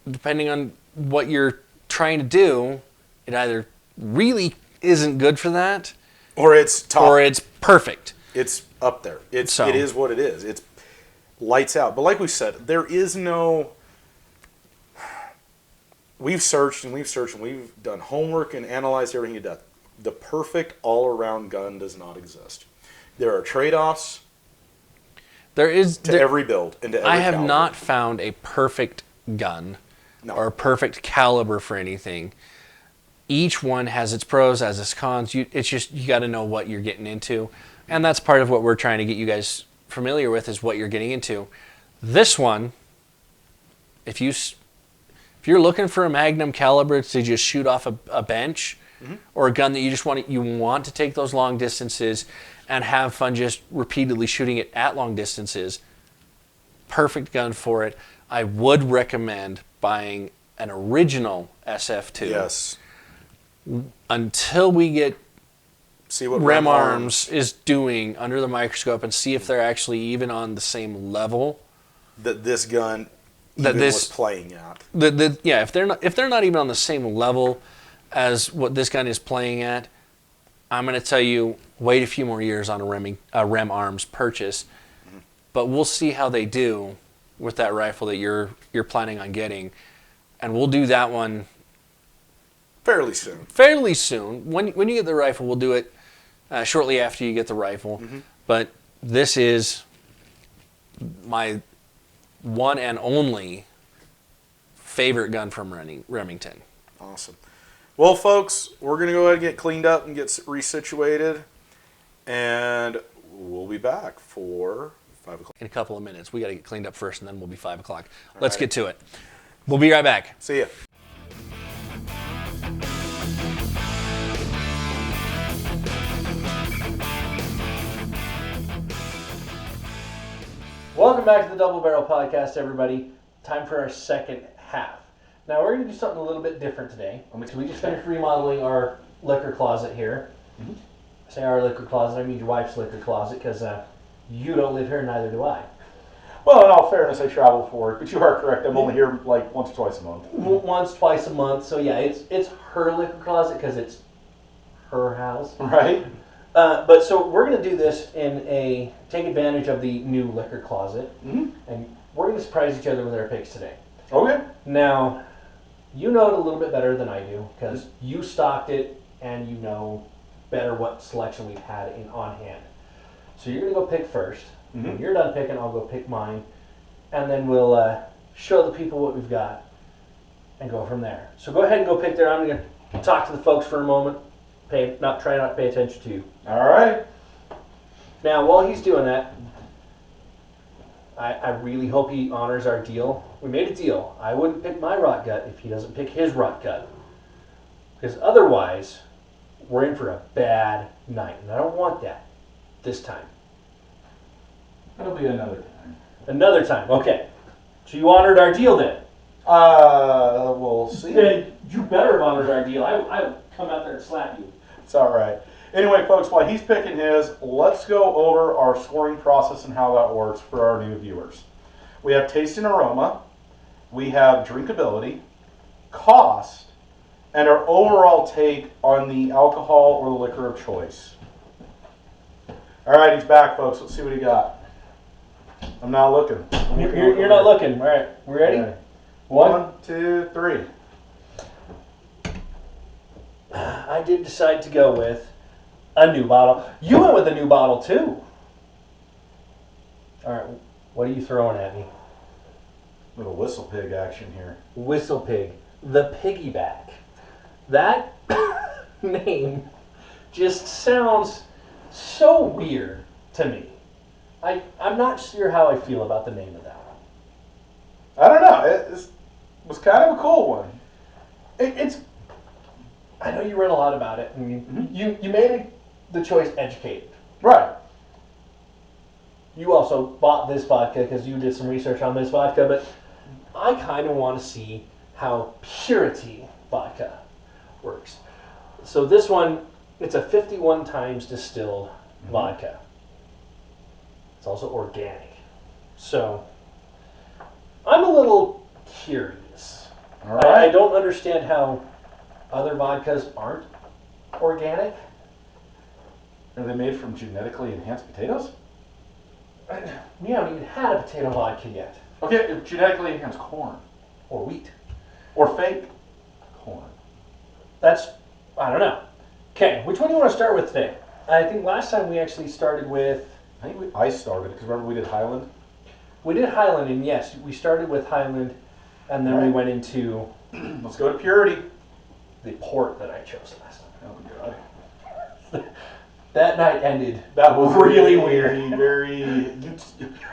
depending on what you're trying to do, it either really isn't good for that,
or it's top,
or it's perfect.
It's up there. It is what it is. It's lights out. But like we said, there is no. We've searched and we've done homework and analyzed everything you've done. The perfect all-around gun does not exist. There are trade-offs. Every build and to every
I have
caliber.
not found a perfect gun or a perfect caliber for anything. Each one has its pros, has its cons. It's just you got to know what you're getting into, and that's part of what we're trying to get you guys familiar with is what you're getting into. This one, if you're looking for a Magnum caliber to just shoot off a bench, or a gun that you want to take those long distances and have fun just repeatedly shooting it at long distances, perfect gun for it. I would recommend buying an original SF2.
Yes.
Until we get
see what
Rem Arms is doing under the microscope and see if they're actually even on the same level
that this gun was playing at.
If they're not even on the same level as what this gun is playing at, I'm going to tell you, wait a few more years on a Rem Arms purchase. But we'll see how they do with that rifle that you're planning on getting, and we'll do that one
fairly soon.
When you get the rifle, we'll do it shortly after you get the rifle. But this is my one and only favorite gun from Remington.
Awesome. Well, folks, we're going to go ahead and get cleaned up and get resituated, and we'll be back for 5 o'clock.
In a couple of minutes. We got to get cleaned up first, and then we'll be 5 o'clock. Let's get to it. We'll be right back.
See ya.
Welcome back to the Double Barrel Podcast, everybody. Time for our second half. Now, we're going to do something a little bit different today. So we just finished remodeling our liquor closet here. I say our liquor closet, I mean your wife's liquor closet, because you don't live here, neither do I.
Well, in all fairness, I travel for work, but you are correct. I'm only here like once or twice a month.
Once, twice a month. So yeah, it's her liquor closet because it's her house.
Right.
But so we're going to do this take advantage of the new liquor closet.
Mm-hmm.
And we're going to surprise each other with our picks today.
Okay.
Now, you know it a little bit better than I do because you stocked it and you know better what selection we've had on hand. So you're going to go pick first.
Mm-hmm.
When you're done picking, I'll go pick mine. And then we'll show the people what we've got and go from there. So go ahead and go pick there. I'm going to talk to the folks for a moment. Try not to pay attention to you.
All right.
Now, while he's doing that, I really hope he honors our deal. We made a deal. I wouldn't pick my rot gut if he doesn't pick his rot gut. Because otherwise, we're in for a bad night. And I don't want that this time.
That'll be another time.
Another time. Okay. So you honored our deal then?
We'll see.
Yeah, you better have honored our deal. I would come out there and slap you.
It's all right. Anyway, folks, while he's picking his, let's go over our scoring process and how that works for our new viewers. We have taste and aroma, we have drinkability, cost, and our overall take on the alcohol or the liquor of choice. All right, he's back, folks. Let's see what he got. I'm not looking.
You're not looking. All right. We ready?
Okay.
1,
2, 3.
I did decide to go with a new bottle. You went with a new bottle too. All right. What are you throwing at me?
Little whistle pig action here.
Whistle Pig. The piggyback. That name just sounds so weird to me. I'm not sure how I feel about the name of that one.
I don't know. It was kind of a cool one.
It's. I know you read a lot about it. I mean,
Mm-hmm.
you made the choice educated.
Right.
You also bought this vodka because you did some research on this vodka, but I kind of want to see how purity vodka works. So this one, it's a 51 times distilled vodka. It's also organic. So I'm a little curious.
All right.
I don't understand how other vodkas aren't organic.
Are they made from genetically enhanced potatoes?
We haven't even had a potato vodka yet.
Okay, genetically enhanced corn.
Or wheat.
Or fake corn.
I don't know. Okay, which one do you want to start with today? I think last time we actually started with,
I think I started, because remember we did Highland?
we did Highland, and yes, we started with Highland, and then we
Right.
went into
Let's go to purity.
the port that I chose last time.
Oh, God.
That night ended
That was
really weird.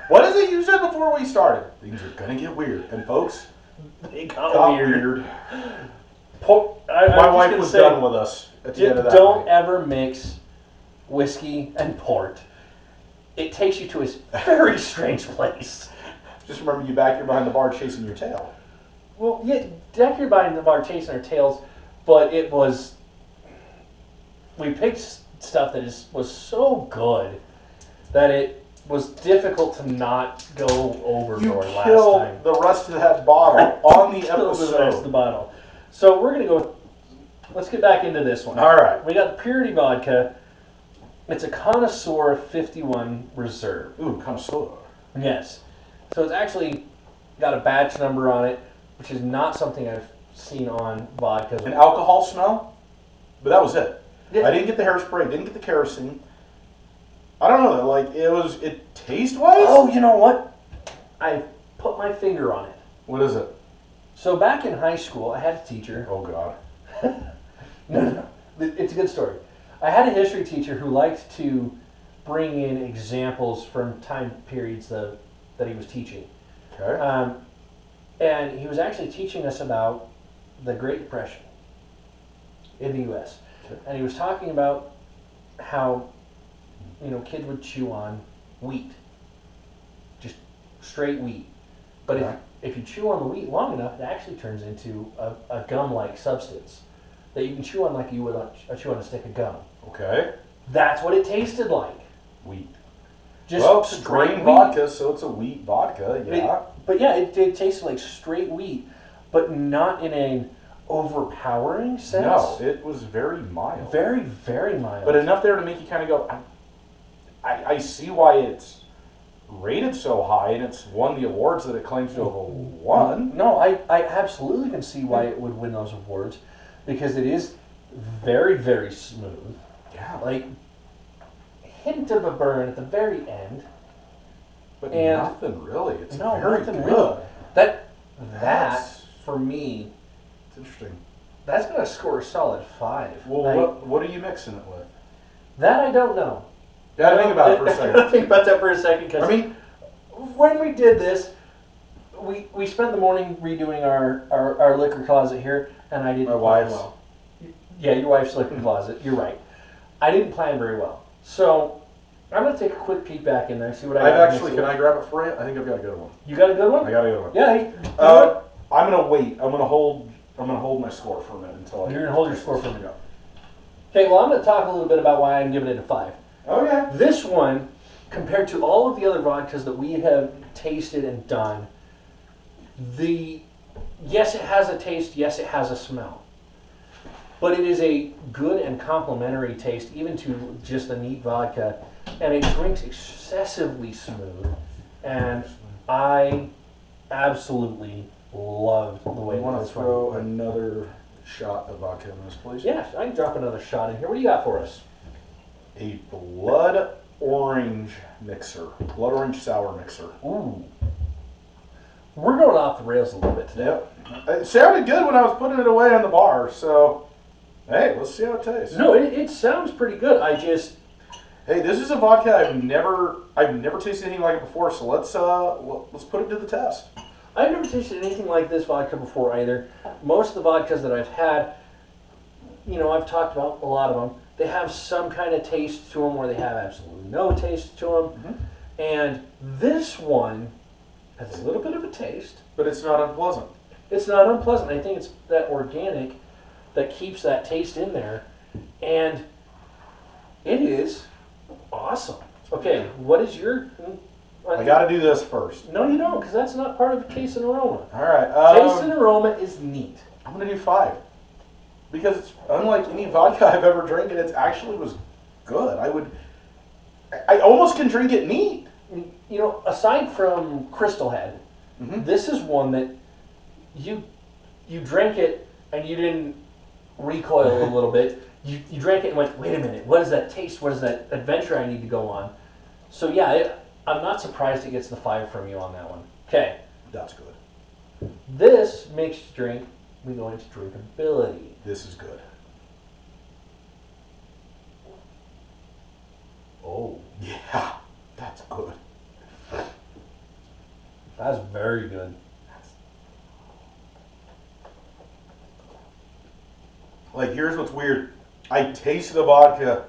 What is it you said before we started? Things are going to get weird. And folks,
It got
got
weird.
weird.
My
My wife was done with us at the end of that
Don't
night.
ever mix whiskey and port. It takes you to a very strange place.
Just remember you back here behind the bar chasing your tail.
Well, yeah, Deck here behind the bar chasing our tails, but it was. We picked stuff that was so good that it was difficult to not go over
You
for last
killed
time.
the rest of that bottle on the
Killed the rest of the
episode.
bottle. So we're gonna go. Let's get back into this one.
All right.
We got the Purity Vodka. It's a Connoisseur 51 Reserve.
Ooh, connoisseur.
Yes. So it's actually got a batch number on it, which is not something I've seen on vodkas.
An alcohol smell, but that was it.
Yeah.
I didn't get the hairspray, didn't get the kerosene. I don't know, like it taste wise.
Oh, you know what? I put my finger on it.
What is it?
So back in high school, I had a teacher.
Oh God.
No. It's a good story. I had a history teacher who liked to bring in examples from time periods that he was teaching.
Okay.
And he was actually teaching us about the Great Depression in the U.S.
Okay.
And he was talking about how, kids would chew on wheat. Just straight wheat. But
Okay.
if you chew on the wheat long enough, it actually turns into a gum-like substance that you can chew on like you would chew on a stick of gum.
Okay.
That's what it tasted like.
Wheat.
Just
Well, it's
straight
grain
wheat.
vodka, so it's a wheat vodka. Yeah.
It tasted like straight wheat, but not in an overpowering sense.
No, it was very mild.
Very, very mild.
But enough there to make you kind of go, I see why it's rated so high and it's won the awards that it claims to have won.
No, I absolutely can see why it would win those awards, because it is very, very smooth.
Yeah.
Like, hint of a burn at the very end.
But
And
nothing really. It's
no,
very
nothing
good.
really. That
That's-
for me,
It's interesting.
that's gonna score a solid 5.
Well,
Like,
what are you mixing it with?
that I don't know.
Yeah, think about it for a second.
Think about that for a second, because
I mean,
when we did this, we spent the morning redoing our liquor closet here, and I didn't
My
plan
wife's.
well. Yeah, your wife's liquor closet. You're right. I didn't plan very well, so I'm gonna take a quick peek back in there, see what I
I've
got.
actually, can I grab it for you? I think I've got a good one.
You got a good one?
I got a good one.
Yeah.
I'm gonna wait. I'm gonna hold my score for a minute until
You're gonna hold your score for a minute.
Yeah.
Okay. Well, I'm gonna talk a little bit about why I'm giving it a 5.
Okay.
This one, compared to all of the other vodkas that we have tasted and done, yes, it has a taste, yes, it has a smell. But it is a good and complementary taste, even to just the neat vodka. And it drinks excessively smooth. And I absolutely loved the way
You want to
this
throw
one.
another shot of vodka in this, please?
Yeah, I can drop another shot in here. What do you got for us?
A blood orange mixer. Blood orange sour mixer.
Ooh. We're going off the rails a little bit today.
Yep. It sounded good when I was putting it away on the bar, so hey, let's see how it tastes.
No, it sounds pretty good.
Hey, this is a vodka I've never tasted anything like it before, so let's put it to the test.
I've never tasted anything like this vodka before either. Most of the vodkas that I've had, I've talked about a lot of them. They have some kind of taste to them, or they have absolutely no taste to them.
Mm-hmm.
And this one has a little bit of a taste.
But it's not unpleasant.
It's not unpleasant. I think it's that organic that keeps that taste in there. And it is awesome. Okay, what is your...
I got to do this first.
No, you don't, because that's not part of taste and aroma.
All right.
Taste and aroma is neat.
I'm gonna do 5 because it's unlike any vodka I've ever drank, and it actually was good. I almost can drink it neat.
Aside from Crystal Head,
Mm-hmm.
this is one that you drank it and you didn't recoil a little bit. You drank it and went, wait a minute, what is that taste? What is that adventure I need to go on? So yeah, I'm not surprised it gets the 5 from you on that one. Okay,
That's good.
this mixed drink, we go into drinkability.
This is good.
Oh,
Yeah, that's good.
that's very good.
Like, here's what's weird. I taste the vodka.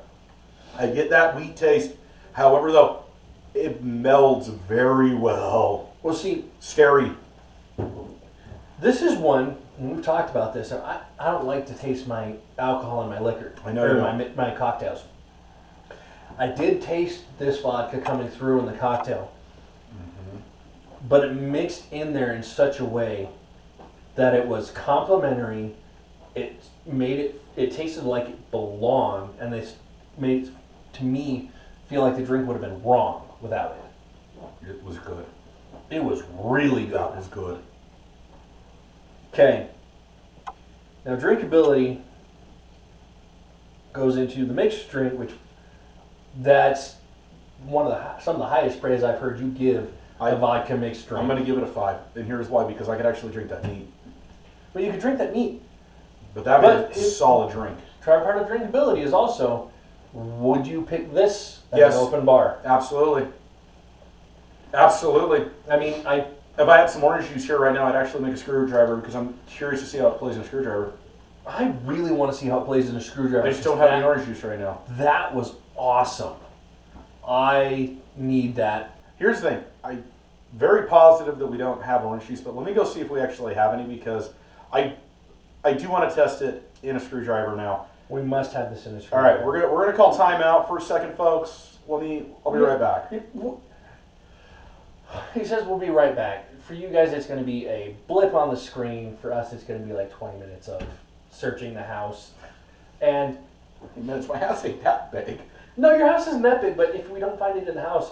I get that wheat taste. However, though, it melds very well.
Well, see,
Scary.
this is one, and we've talked about this, and I don't like to taste my alcohol in my liquor.
I know
or
you don't.
my cocktails. I did taste this vodka coming through in the cocktail, but it mixed in there in such a way that it was complementary. It made it tasted like it belonged, and this made it, to me, feel like the drink would have been wrong without it.
It was good.
It was really good.
That was good.
Okay. Now drinkability goes into the mixed drink, which that's some of the highest praise I've heard you give a vodka mixed drink.
I'm going to give it a 5. And here's why, because I could actually drink that neat.
But you could drink that neat.
But that
But
is a solid drink.
Part of drinkability is also, would you pick this at
Yes.
an open bar?
Absolutely. Absolutely.
I mean,
If I had some orange juice here right now, I'd actually make a screwdriver because I'm curious to see how it plays in a screwdriver.
I really want to see how it plays in a screwdriver.
I just don't have any orange juice right now.
That was awesome. I need that.
Here's the thing. I'm very positive that we don't have orange juice, but let me go see if we actually have any because I do want to test it in a screwdriver now.
We must have this in a
All
screwdriver.
right, we're gonna call timeout for a second, folks. I'll be right back.
He says we'll be right back. For you guys, it's going to be a blip on the screen. For us, it's going to be like 20 minutes of searching the house. And
20 minutes. My house ain't that big.
no, your house isn't that big, but if we don't find it in the house,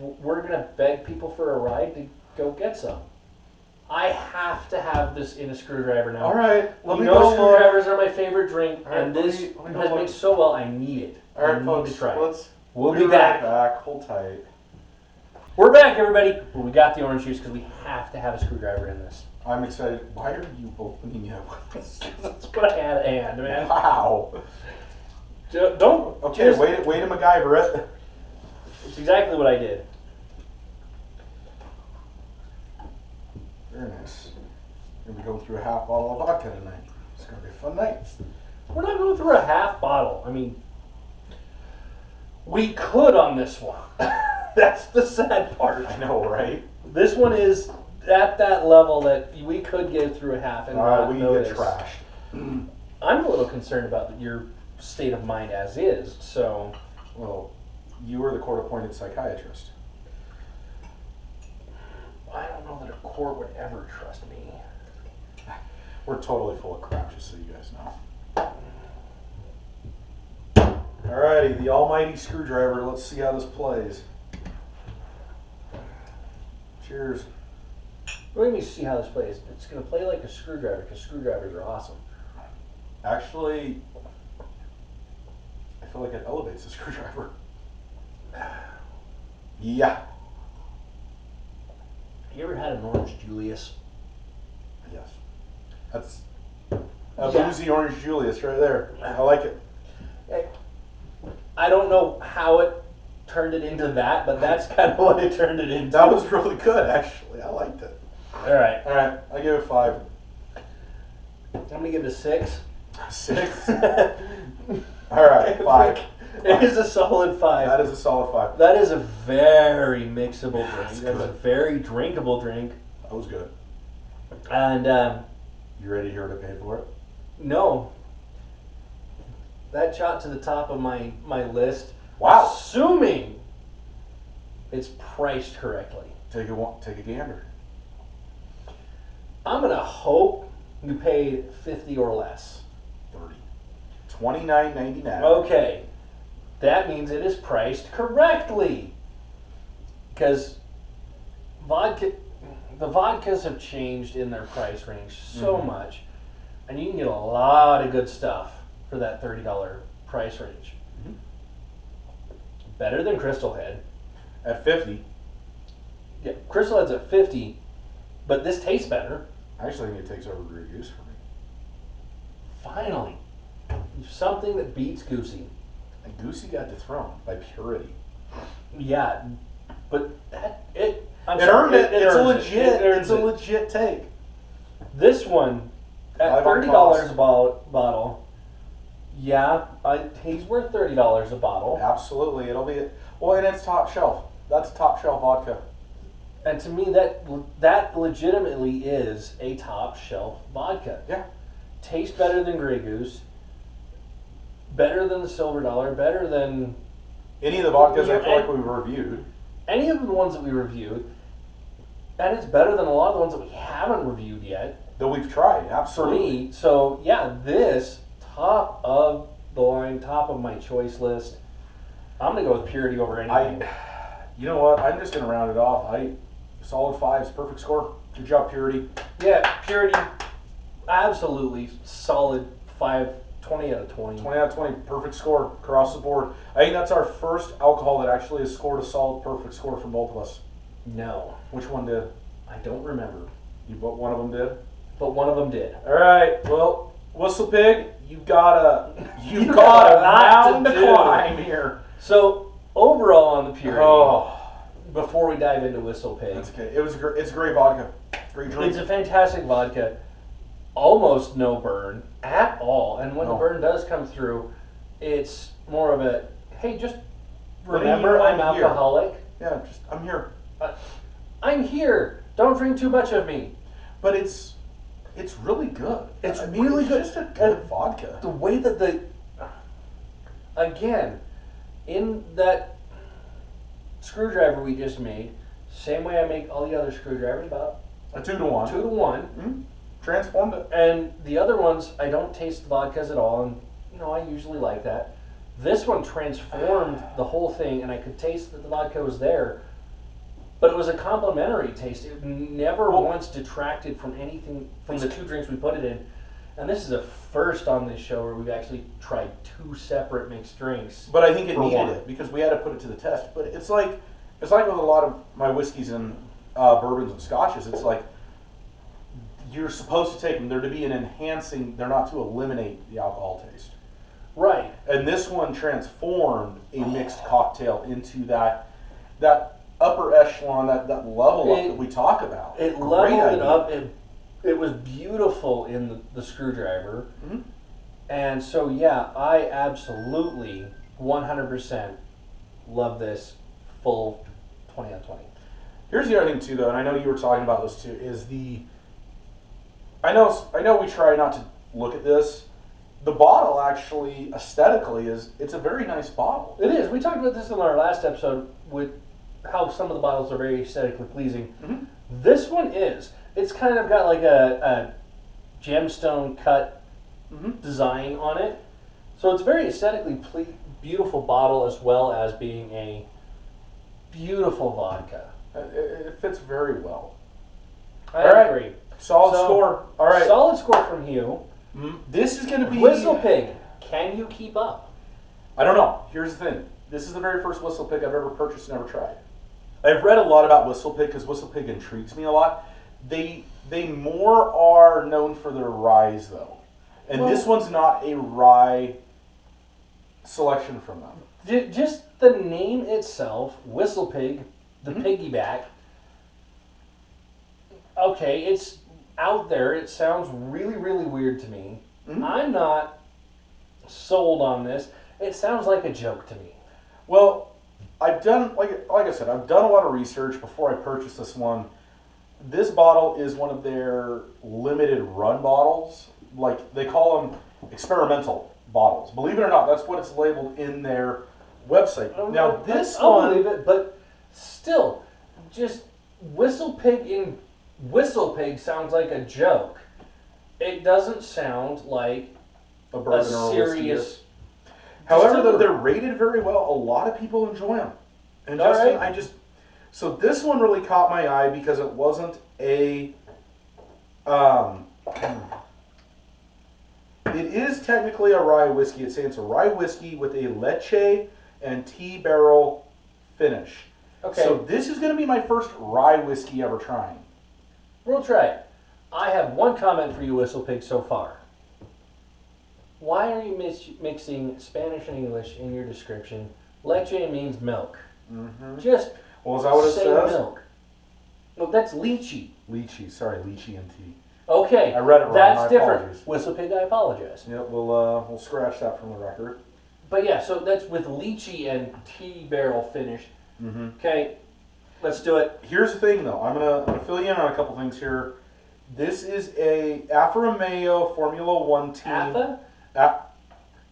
we're gonna beg people for a ride to go get some. I have to have this in a screwdriver now.
All right, let
You
me
know
go.
screwdrivers are my favorite drink,
All right,
and
let
this
me go
has
look.
made so well. I need it.
All right,
I need
folks,
to try it. We'll
be
be
right
back.
back. Hold tight.
We're back, everybody. Well, we got the orange juice because we have to have a screwdriver in this.
I'm excited. Why are you opening it with this?
That's what I had at hand, man.
Wow.
Don't.
Okay,
just,
wait to MacGyver it.
It's exactly what I did.
Very nice. We're going to be going through a half bottle of vodka tonight. It's going to be a fun night.
We're not going through a half bottle. I mean, we could on this one. That's the sad part.
I know, right?
This one is at that level that we could get through a half and not
We
notice.
get trashed.
I'm a little concerned about your state of mind as is, so...
Well, you are the court-appointed psychiatrist.
I don't know that a court would ever trust me.
We're totally full of crap, just so you guys know. Alrighty, the almighty screwdriver. Let's see how this plays. Cheers.
Let me see how this plays. It's going to play like a screwdriver because screwdrivers are awesome.
Actually, I feel like it elevates the screwdriver. Yeah.
You ever had an Orange Julius?
Yes. That's a
Yeah.
boozy Orange Julius right there. I like it.
I don't know how it turned it into that, but that's kind of what it turned it into.
That was really good, actually. I liked it.
All right.
All right, I give it 5.
I'm going to give it a 6.
6. All right, 5.
It is a solid 5.
That is a solid 5.
That is a very mixable drink.
That's
That's a
good.
very drinkable drink.
That was good.
And
You ready here to pay for it?
no, that shot to the top of my list.
Wow.
Assuming it's priced correctly.
Take a gander.
I'm gonna hope you paid 50 or less.
30. $29.99.
Okay, that means it is priced correctly. Because the vodkas have changed in their price range so much, and you can get a lot of good stuff for that $30 price range.
Mhm.
Better than Crystal Head.
At 50.
Yeah, Crystal Head's at 50, but this tastes better.
I actually think it takes over Grey Goose for me.
Finally, something that beats Goosey.
And Goosey got dethroned by purity.
Yeah, but it
It earned it. It's a
earns
legit.
It earns
It's a
it.
legit take.
This one at
Five on
$30
cost.
a bottle. Yeah, he's worth $30 a bottle.
Absolutely, it'll be. Well, and it's top shelf. That's top shelf vodka.
And to me, that legitimately is a top shelf vodka.
Yeah.
Tastes better than Grey Goose. Better than the Silver Dollar. Better than
Any of the vodkas
Yeah,
I feel like
and-
we've reviewed.
any of the ones that we reviewed. And it's better than a lot of the ones that we haven't reviewed yet.
That we've tried.
For
Absolutely.
me. So yeah, this top of the line, top of my choice list. I'm gonna go with Purity over anything.
You know what? I'm just gonna round it off. Solid 5's perfect score. Good job, Purity.
Yeah, Purity, absolutely solid 5, 20 out of 20.
20 out of 20, perfect score across the board. I think that's our first alcohol that actually has scored a solid perfect score from both of us.
No,
Which one did?
I don't remember,
But one of them did.
but one of them did.
All right. Well, Whistle Pig, you got
You
a
got a lot
mountain
to
to
do.
climb here.
So overall on the Purity,
Oh,
before we dive into Whistle Pig,
that's okay. It's great vodka. Great drink.
it's a fantastic vodka. Almost no burn at all, and when
No.
the burn does come through, it's more of a hey, just
Letting
remember
you know
I'm
I'm here.
alcoholic.
Yeah, I'm here.
I'm here. Don't drink too much of me.
But it's really good.
It's
I mean,
really
it's
good.
just a good vodka.
The way that again, in that screwdriver we just made, same way I make all the other screwdrivers, about
A 2-to-1.
2 to 1.
Mm-hmm. Transformed it.
And the other ones, I don't taste the vodkas at all, and I usually like that. This one transformed the whole thing, and I could taste that the vodka was there, But it was a complimentary taste. It never once detracted from anything from the 2 drinks we put it in. And this is a first on this show where we've actually tried 2 separate mixed drinks.
But I think it
for
needed
one.
it because we had to put it to the test. But it's like with a lot of my whiskeys and bourbons and scotches. It's like you're supposed to take them. They're to be an enhancing. They're not to eliminate the alcohol taste.
Right.
And this one transformed a mixed cocktail into that upper echelon, that level up that we talk about.
It
Great
leveled it
idea.
up. It was beautiful in the screwdriver.
Mhm.
And so, yeah, I absolutely 100% love this full 20 out of 20.
Here's the other thing too, though, and I know you were talking about this too. Is I know we try not to look at this. The bottle actually aesthetically it's a very nice bottle.
It is. We talked about this in our last episode with how some of the bottles are very aesthetically pleasing.
Mm-hmm.
This one is. It's kind of got like a gemstone cut design on it. So it's very aesthetically beautiful bottle as well as being a beautiful vodka.
It fits very well.
I
All right.
agree.
Solid score. All right.
Solid score from you.
This is going to be
Whistle Pig. Can you keep up?
I don't know. Here's the thing. This is the very first Whistle Pig I've ever purchased and ever tried. I've read a lot about Whistle Pig because Whistle Pig intrigues me a lot. They more are known for their ryes though, and this one's not a rye selection from them.
Just the name itself, Whistle Pig, the piggyback. Okay, it's out there. It sounds really, really weird to me. I'm not sold on this. It sounds like a joke to me.
Well, I've done like I said, I've done a lot of research before I purchased this one. This bottle is one of their limited run bottles. Like they call them experimental bottles. Believe it or not, that's what it's labeled in their website. Now this
I'll
one,
believe it, but still, just Whistle Pig sounds like a joke. It doesn't sound like
a
a
bourbon or a
serious.
whiskey. However, though
distiller.
they're rated very well, a lot of people enjoy them. And
All
Justin,
right.
so this one really caught my eye because it wasn't a. It is technically a rye whiskey. It's saying it's a rye whiskey with a leche and tea barrel finish.
Okay.
So this is going to be my first rye whiskey ever trying.
We'll try it. I have one comment for you, Whistle Pig, so far. Why are you mixing Spanish and English in your description? Leche means milk. Just
Well, is that what it
say
says?
milk. Well, that's lychee.
Lychee. Sorry, lychee and tea.
Okay.
I read it wrong.
That's
My
different.
apologies.
Whistle Pig, I apologize.
Yeah, we'll scratch that from the record.
But yeah, so that's with lychee and tea barrel finish. Okay, let's do it.
Here's the thing, though. I'm gonna fill you in on a couple things here. This is a Alfa Romeo Formula One team.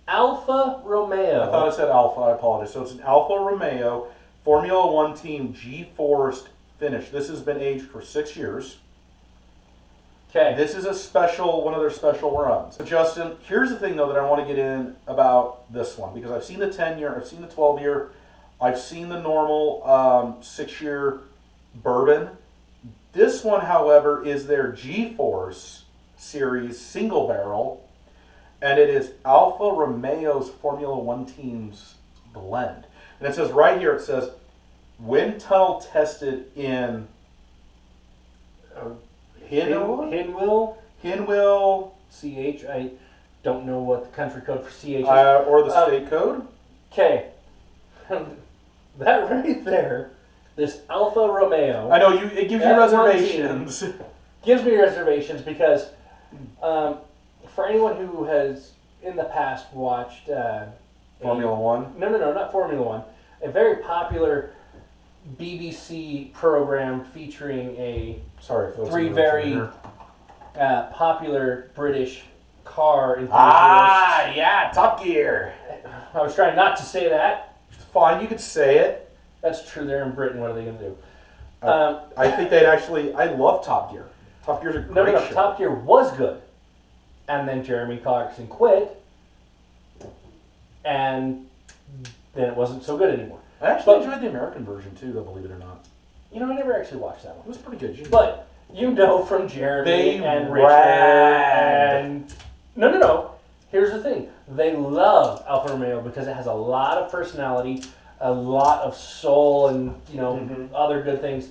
Alfa Romeo.
I thought it said Alpha. I apologize. So it's an Alfa Romeo Formula One team G-Force finish. This has been aged for 6 years.
Okay.
This is one of their special runs. So Justin, here's the thing, though, that I want to get in about this one because I've seen the 10-year, I've seen the 12-year, I've seen the normal 6-year bourbon. This one, however, is their G-Force series single barrel, and it is Alfa Romeo's Formula One team's blend. And it says right here, it says, wind tunnel tested in
Hinwil.
Hinwil,
CH. I don't know what the country code for CH is.
or the state code.
Okay. That right there, this Alfa Romeo.
I know it gives you
F1
reservations.
Gives me reservations because for anyone who has in the past watched
Formula One.
No, not Formula One. A very popular BBC program featuring a
Sorry, folks.
three
I'm
very
here.
popular British car enthusiasts.
Yeah, Top Gear.
I was trying not to say that.
Fine, you could say it.
That's true. They're in Britain. What are they going to do?
I think they'd actually. I love Top Gear. Top Gear's a great
No.
show.
Top Gear was good, and then Jeremy Clarkson quit, and then it wasn't so good anymore.
I actually enjoyed the American version too, though. Believe it or not.
You know, I never actually watched that
It
one.
was pretty good.
But you know from Jeremy
They
and Richard
rad.
and... No. Here's the thing. They love Alfa Romeo because it has a lot of personality, a lot of soul, and, you know, other good things.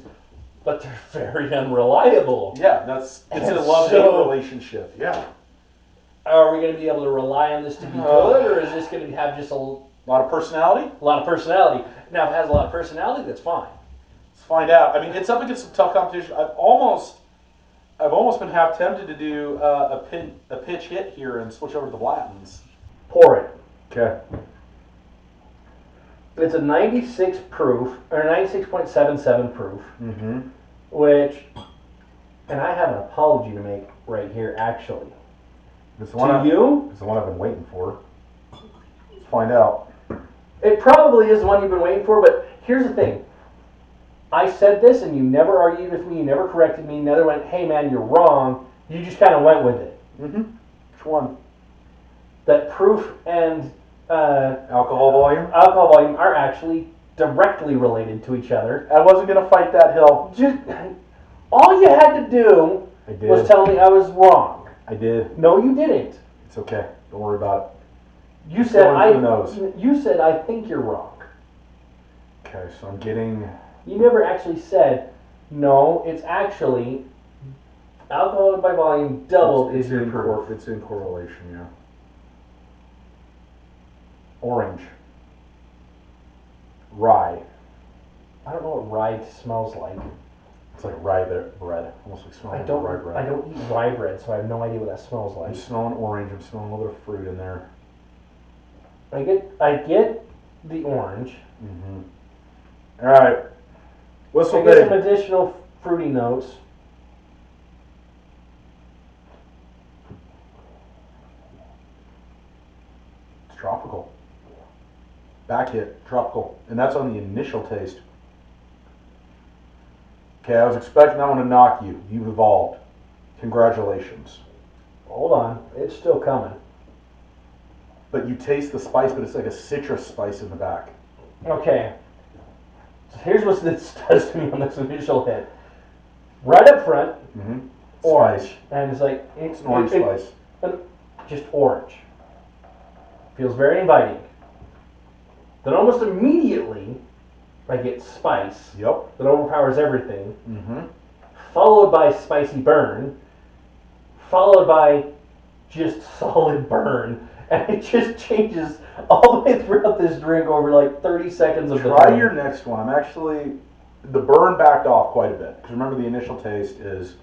But they're very unreliable.
Yeah, it's a
And
love-hate
so-
relationship. Yeah.
Are we going to be able to rely on this to be good, or is this going to have just a
lot of personality?
lot of personality? Now, if it has a lot of personality, that's fine.
Let's find out. I mean, it's up against some tough competition. I've almost been half tempted to do a pitch hit here and switch over to the Blatons.
Pour it.
Okay.
It's a 96 proof, or 96.77 proof,
Mm-hmm.
which, and I have an apology to make right here, actually.
It's the
To
one
you,
It's the one I've been waiting for. Let's find out.
it probably is the one you've been waiting for, but here's the thing. I said this, and you never argued with me, you never corrected me, you never went, hey man, you're wrong. You just kind of went with it.
Mm-hmm. Which one?
That proof and
Alcohol volume?
alcohol volume are actually directly related to each other.
I wasn't going to fight that hill.
Just, all you had to do
I did.
was tell me I was wrong.
I did.
No, you didn't.
It's okay. Don't worry about
You said
going for the nose.
You said I think you're wrong.
it. Okay, so I'm getting...
You never actually said no. It's actually alcohol by volume doubled is your proof.
It's in correlation, yeah. Orange. Rye.
I don't know what rye smells like.
It's like rye bread. Almost like smelling rye bread.
I don't eat rye bread, so I have no idea what that smells
I'm
like.
smelling orange. I'm smelling a little bit of fruit in there.
I get the orange.
Mm-hmm. All right. Whistle
I get some
big.
additional fruity notes.
It's tropical. Back hit, tropical. And that's on the initial taste. Okay, I was expecting that one to knock you. You've evolved. Congratulations.
Hold on, it's still coming.
But you taste the spice, but it's like a citrus spice in the back.
Okay. So here's what this does to me on this initial hit. Right up front,
Mm-hmm.
orange,
Spice.
and it's like
It's an orange spice.
just orange. Feels very inviting. Then almost immediately, I get spice
Yep.
that overpowers everything,
Mm-hmm.
followed by spicy burn, followed by just solid burn, and it just changes all the way throughout this drink over like 30 seconds of the
Try
drink.
your next one. I'm actually... The burn backed off quite a bit. Because remember, the initial taste is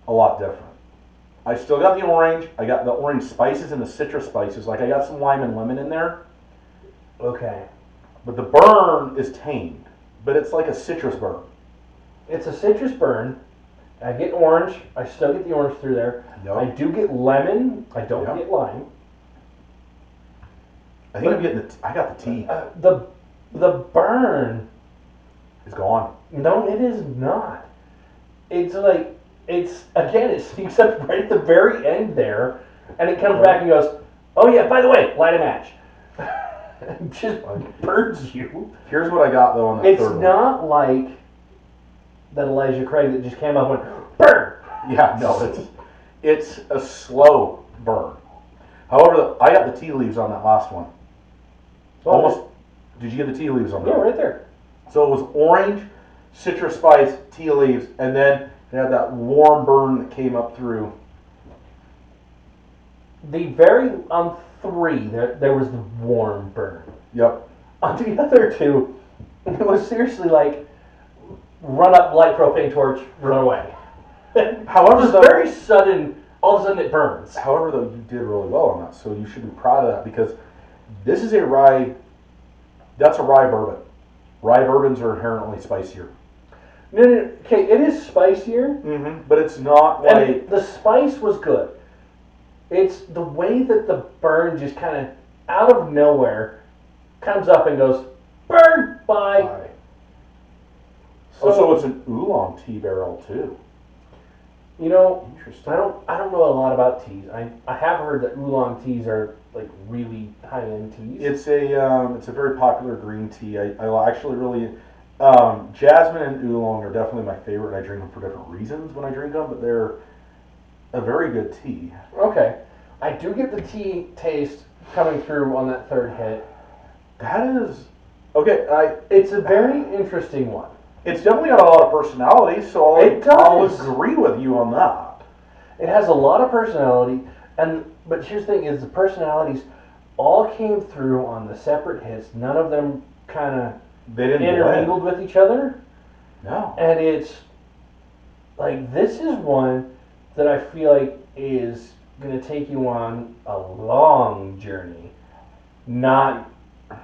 a lot different. I still got the orange. I got the orange spices and the citrus spices. Like, I got some lime and lemon in there.
Okay.
But the burn is tamed. But it's like a citrus burn.
It's a citrus burn. I get orange. I still get the orange through there.
Yep.
I do get lemon. I don't
Yep.
get lime.
I think I'm getting I got the tea.
The burn.
It's gone.
No, it is not. It's like it sneaks up right at the very end there, and it comes back and goes, "Oh yeah, by the way, light a match." It just burns you.
Here's what I got, though, on that
It's
third
not like that Elijah Craig that just came up and went, burn!
one. Yeah, no, it's a slow burn. However, I got the tea leaves on that last one. Almost. Did you get the tea leaves on that?
Yeah, right there.
So it was orange, citrus spice, tea leaves, and then it had that warm burn that came up through.
The very, on 3, there was the warm burn.
Yep.
On the other 2, it was seriously like, run up, light propane torch, run away.
However,
It was
though-
very sudden, all of a sudden it burns.
However, though, you did really well on that, so you should be proud of that because this is a rye. That's a rye bourbon. Rye bourbons are inherently spicier.
No, okay, it is spicier,
Mm-hmm. But it's not like
and the spice was good. It's the way that the burn just kind of, out of nowhere, comes up and goes, burn, bye.
rye. So it's an oolong tea barrel too.
You know,
Interesting.
I don't know a lot about teas. I have heard that oolong teas are like really high end teas.
It's a very popular green tea. I actually really Jasmine and oolong are definitely my favorite. I drink them for different reasons when I drink them, but they're a very good tea.
Okay. I do get the tea taste coming through on that third hit.
That is okay.
It's a very interesting one.
It's definitely got a lot of personality, so I'll
does.
agree with you on that.
It has a lot of personality, but here's the thing: is the personalities all came through on the separate hits. None of them kind of
They didn't
intermingled with each other.
No.
And it's like this is one that I feel like is going to take you on a long journey, not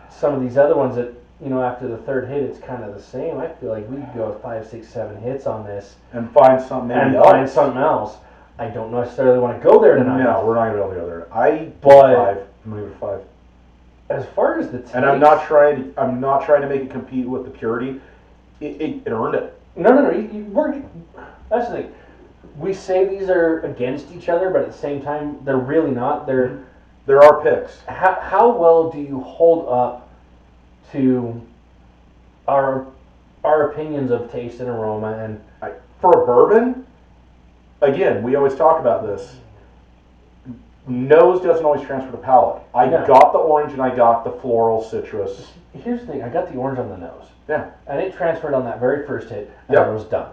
some of these other ones that, after the third hit it's kind of the same. I feel like we could go 5, 6, 7 hits on this
And find something
find something else. I don't necessarily want to go there tonight.
No, we're not going to be able to go there. I'm going to give it 5.
As far as the taste,
And I'm not trying to make it compete with the purity. It earned it.
No. That's the thing. We say these are against each other, but at the same time, they're really not.
There are picks.
How well do you hold up to our opinions of taste and aroma? And
For a bourbon, again, we always talk about this. Nose doesn't always transfer to palate. I got the orange and I got the floral citrus.
Here's the thing: I got the orange on the nose.
Yeah.
And it transferred on that very first hit, and
Yep.
I was done.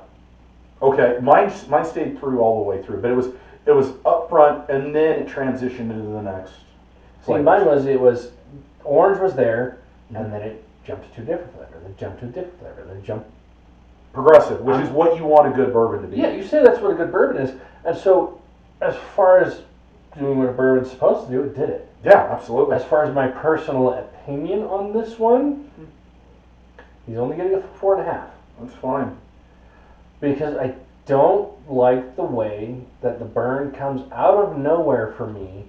Okay, mine stayed through all the way through, but it was up front and then it transitioned into the next.
See, mine was orange was there, and then it jumped to a different flavor, then jumped to a different flavor, then jumped.
Progressive, which is what you want a good bourbon to be.
Yeah, you say that's what a good bourbon is, and so as far as doing what a bourbon's supposed to do, it did it.
Yeah, absolutely.
As far as my personal opinion on this one, he's only getting a 4.5.
That's fine.
Because I don't like the way that the burn comes out of nowhere for me,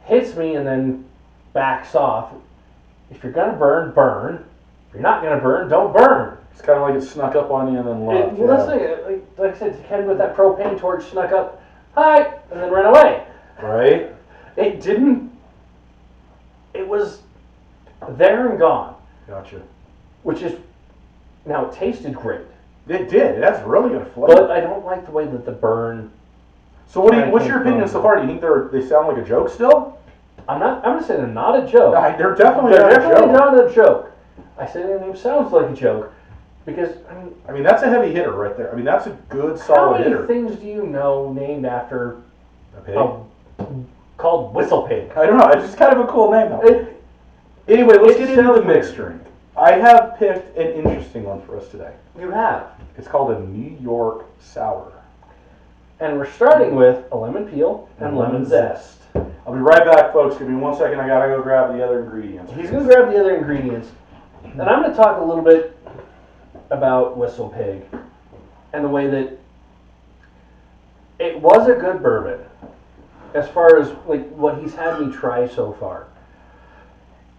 hits me, and then backs off. If you're gonna burn, burn. If you're not gonna burn, don't burn.
It's kind of like it snuck up on you and then left.
That's like I said, it's kind of with that propane torch snuck up, hi, and then ran away.
Right?
It didn't. It was there and gone.
Gotcha.
Which is, now it tasted great.
It did. It has really good flavor.
But I don't like the way that the burn.
So what's your opinion so far? Do you think they sound like a joke still?
I'm gonna say they're not a joke.
They're definitely
not a joke. I say their name sounds like a joke because
I mean that's a heavy hitter right there. I mean that's a good
how
solid
many
hitter.
things do you know named after
A pig?
called Whistle Pig?
I don't know. It's just kind of a cool name though. Anyway, let's get into the mixed drink. I have picked an interesting one for us today.
You have.
It's called a New York Sour.
And we're starting with a lemon peel and lemon zest.
I'll be right back, folks. Give me 1 second. I gotta go grab the other ingredients.
He's going to grab the other ingredients. And I'm going to talk a little bit about Whistle Pig and the way that it was a good bourbon as far as like what he's had me try so far.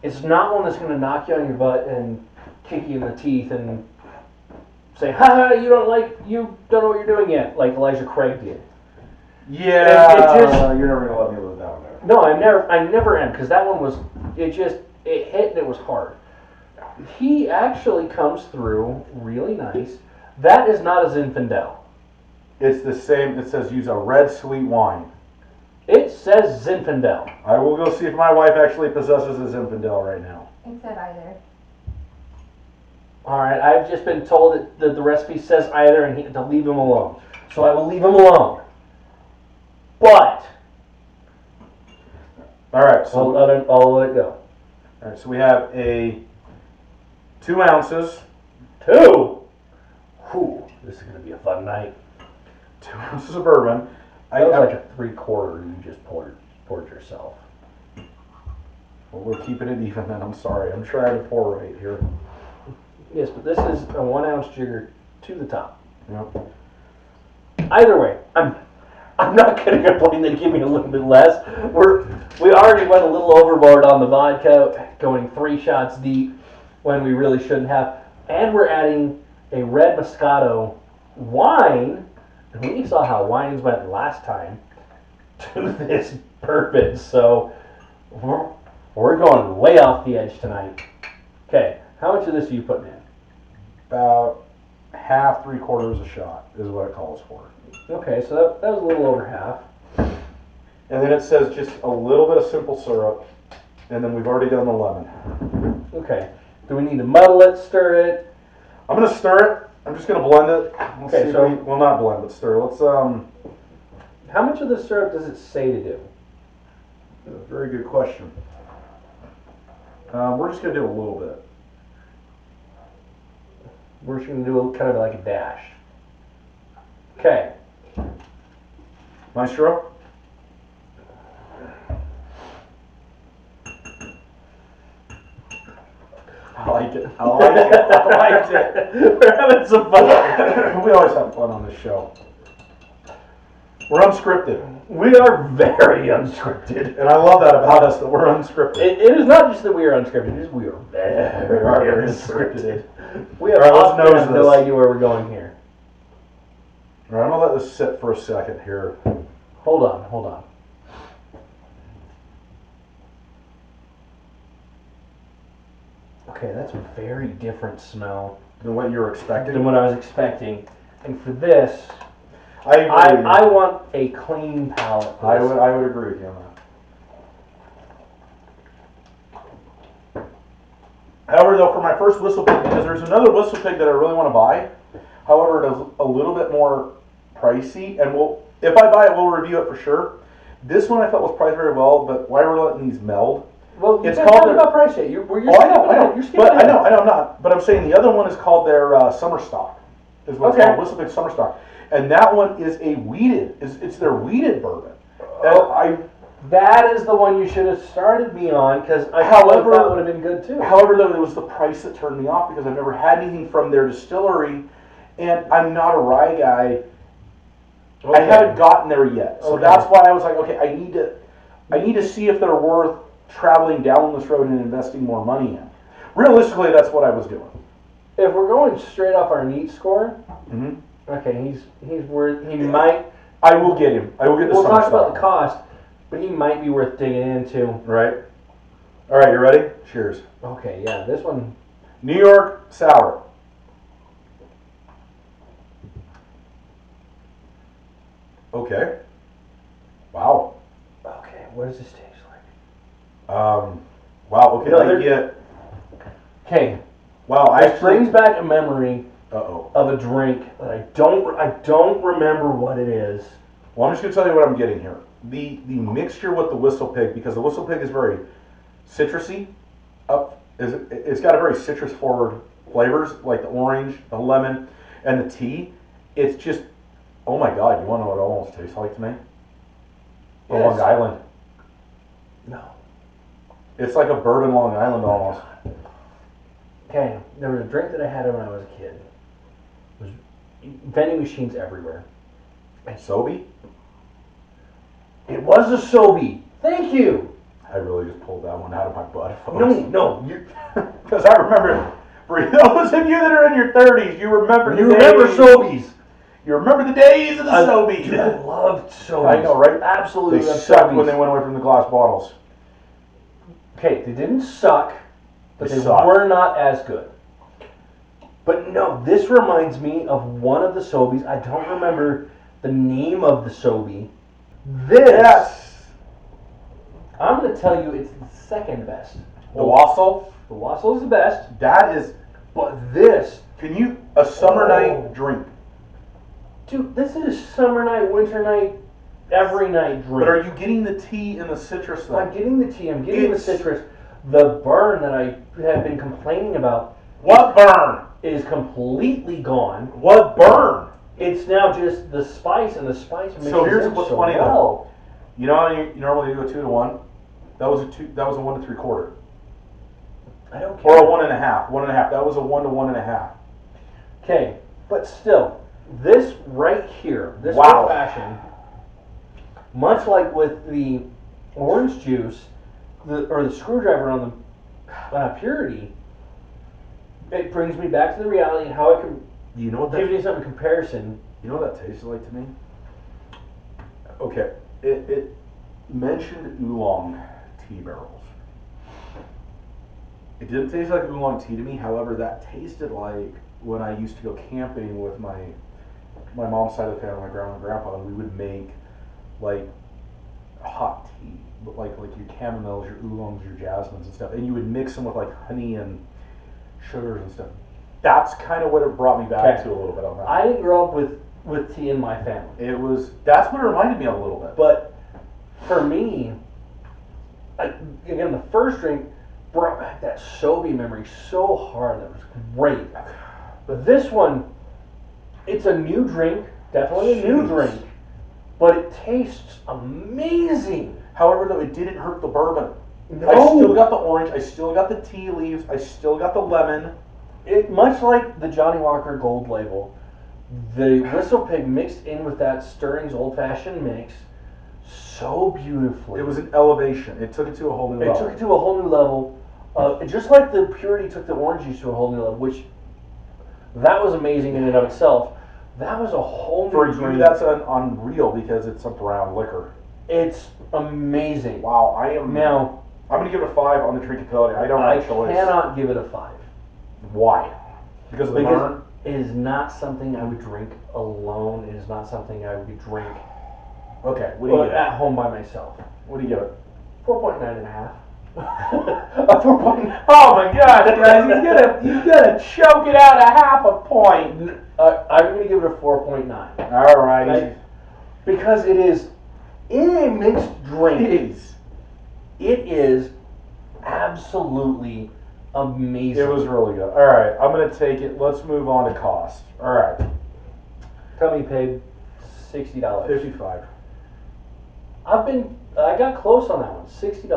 It's not one that's going to knock you on your butt and kick you in the teeth and say, ha, you don't know what you're doing yet, like Elijah Craig did.
Yeah, you're never gonna let me live that one there.
No, I never am, because that one was, it hit and it was hard. He actually comes through really nice. That is not a Zinfandel.
It's the same. It says use a red sweet wine.
It says Zinfandel.
I will go see if my wife actually possesses a Zinfandel right now.
It said either.
All right, I've just been told that the recipe says either and to leave him alone. So I will leave him alone. But
all right, so
I'll let it go.
All right, so we have 2 ounces.
2. Whew, this is gonna be a fun night.
2 ounces of bourbon.
That was like a 3/4 you just poured yourself.
Well, we're keeping it even then. I'm sorry. I'm trying to pour right here.
Yes, but this is a 1 ounce jigger to the top.
Yep.
Either way, I'm not going to complain that give me a little bit less. We already went a little overboard on the vodka, going 3 shots deep when we really shouldn't have. And we're adding a red Moscato wine, and we saw how wines went last time, to this bourbon. So we're going way off the edge tonight. Okay, how much of this are you putting in?
about half, 3/4 a shot is what it calls for.
Okay, so that was a little over half.
And then it says just a little bit of simple syrup, and then we've already done the lemon.
Okay. Do we need to muddle it, stir it?
I'm gonna stir it. I'm just gonna blend it. Let's
Okay,
see
so-
well, not blend, but stir. Let's
How much of the syrup does it say to do?
Very good question. We're just gonna do a little bit.
We're just going to do kind of like a dash. Okay.
Maestro? I like it. I like it. I liked it.
We're having some fun.
We always have fun on this show. We're unscripted.
We are very unscripted.
And I love that about us, that we're unscripted.
It is not just that we are unscripted, it is we are very unscripted. We have,
All right, let's nose
no
this.
idea where we're going here.
All right, I'm gonna let this sit for a second here.
Hold on. Okay, that's a very different smell
Than what you were expecting.
than what I was expecting. And for this,
I agree.
I want a clean palate. For this.
I would agree with you on that. However, though, for my first whistle pig, because there's another whistle pig that I really want to buy. However, it is a little bit more pricey, and if I buy it, we'll review it for sure. This one I thought was priced very well, but why we're letting these meld?
Well,
It's
can't
called
talk
their-
about price yet. You're
Oh, I know.
You're skipping
But I
ahead.
know, I'm not. But I'm saying the other one is called their summer stock. Is what it's
Okay.
called, whistle pig summer stock, and that one is a weeded. It's their weeded bourbon. And
Oh. That is the one you should have started me on, because I feel
However-
like that would have been good too.
However, though, it was the price that turned me off because I've never had anything from their distillery, and I'm not a rye guy. I
Okay.
haven't gotten there yet, so
Okay.
that's why I was like, okay, I need to see if they're worth traveling down this road and investing more money in. Realistically, that's what I was doing.
If we're going straight off our neat score,
Mm-hmm.
okay, he's worth. He might.
I will get him. I will get the
We'll
summer
talk about
stock.
the cost, but he might be worth digging into.
Right. All right, you ready? Cheers.
Okay, yeah, this one.
New York sour. Okay. Wow.
Okay, what does this taste like?
Wow. Okay.
Another-
I get.
Okay,
Wow. I
this brings back a memory
Uh-oh.
of a drink that I don't remember what it is.
Well, I'm just gonna tell you what I'm getting here. The mixture with the whistle pig, because the whistle pig is very citrusy. It's got a very citrus forward flavors like the orange, the lemon, and the tea. It's just, oh my God! You want to know what it almost tastes like to me? The
Yes.
Long Island.
No.
It's like a bourbon Long Island almost.
Okay, there was a drink that I had when I was a kid. It was vending machines everywhere.
Sobe?
It was a Sobe. Thank you.
I really just pulled that one out of my butt, folks.
No, you
Because I remember, for those of you that are in your 30s, you remember the
remember
days.
Sobies.
You remember the days of the
I
Sobe.
loved Sobies.
I know, right?
Absolutely
They
loved
sucked
Sobies.
when they went away from the glass bottles.
Okay, they didn't suck, but
They
they
sucked.
were not as good. But no, this reminds me of one of the Sobies. I don't remember the name of the Sobe. This,
Yes.
I'm going to tell you, it's the second best.
The Wassail.
The Wassail is the best,
That is,
but this,
a summer
Oh.
night drink.
dude, this is summer night, winter night, every night drink.
But are you getting the tea and the citrus though?
I'm getting the tea, I'm getting
It's-
the citrus. The burn that I have been complaining about
What burn?
is completely gone.
What burn?
It's now just the spice, and the spice mixes
So here's
in
what's
so
funny, though.
well.
You know how you normally do a 2 to 1? That was a 1 to 3/4.
I don't care.
Or a 1.5. 1.5. That was a 1 to 1.5.
Okay, but still, this right here, this
Wow.
old fashioned, much like with the orange juice, or the screwdriver on the purity, it brings me back to the reality and how it can
You know what
give
that?
you some comparison.
You know what that tasted like to me? Okay, it mentioned oolong tea barrels. It didn't taste like oolong tea to me. However, that tasted like when I used to go camping with my mom's side of the family, my grandma and grandpa, and we would make like hot tea, but like your chamomiles, your oolongs, your jasmines and stuff, and you would mix them with like honey and sugars and stuff. That's kind of what it brought me back to a little bit on that.
I didn't grow up with tea in my family.
That's what it reminded me of a little bit.
But for me, again, the first drink brought back that Sobe memory so hard. That was great. But this one, it's a new drink, definitely a new drink, but it tastes amazing.
However, though, it didn't hurt the bourbon.
No.
I still got the orange, I still got the tea leaves, I still got the lemon.
It, much like the Johnny Walker Gold Label, the Whistle Pig mixed in with that Stirrings Old Fashioned mix so beautifully.
It was an elevation. It took it to a whole new level.
It took it to a whole new level. Just like the Purity took the orange juice to a whole new level, which that was amazing in and of itself. That was a whole new
For you,
drink.
that's unreal because it's a brown liquor.
It's amazing.
Wow,
Now,
I'm going to give it a 5 on the drinkability. I don't have a choice.
I cannot give it a 5.
Why? Because of the burn?
It is not something I would drink alone. It is not something I would drink
Okay, what do you give it?
at home by myself.
What do you give it?
4.9 and a half. A 4.9.
Oh my gosh, guys, he's gonna choke it out a half a point.
I'm going to give it a 4.9.
All right.
Like, because it is in a mixed drink. It is absolutely amazing.
It was really good. All right, I'm gonna take it. Let's move on to cost. All right,
Company paid $60.
$55.
I got close on that one. $60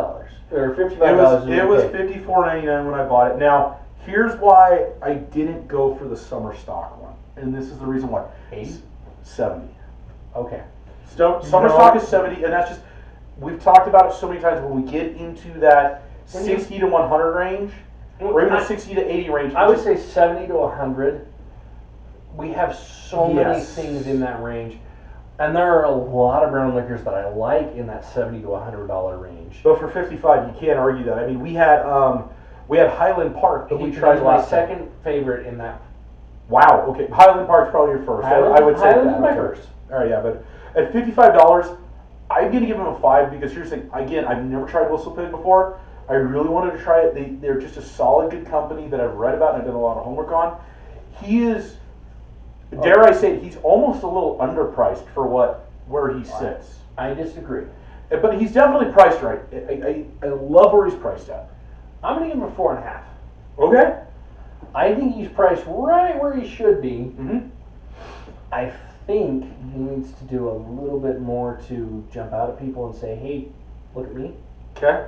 or $55.
It was $54.99 when I bought it. Now, here's why I didn't go for the summer stock one, and this is the reason why.
80?
70.
Okay.
Summer stock is 70, and that's just, we've talked about it so many times. When we get into that 60 to 100 range, or even the 60 to 80 range,
I would say 70 to 100. We have so many
Yes.
things in that range, and there are a lot of brown liquors that I like in that $70 to $100 range.
but for 55, you can't argue that. I mean, we had Highland Park that we tried
my
last time.
second favorite in that.
Wow. Okay, Highland Park's probably your first. I would say
Highland
that.
is my
Okay.
first.
All right, yeah, but at $55, I'm gonna give them a 5 because here's the thing. Again, I've never tried Whistle Pig before. I really wanted to try it. They're just a solid, good company that I've read about and I've done a lot of homework on. He is, dare I say, he's almost a little underpriced for where he sits.
I disagree.
But he's definitely priced right. I love where he's priced at.
I'm going to give him a 4.5.
Okay.
I think he's priced right where he should be.
Mm-hmm.
I think he needs to do a little bit more to jump out at people and say, hey, look at me.
Okay.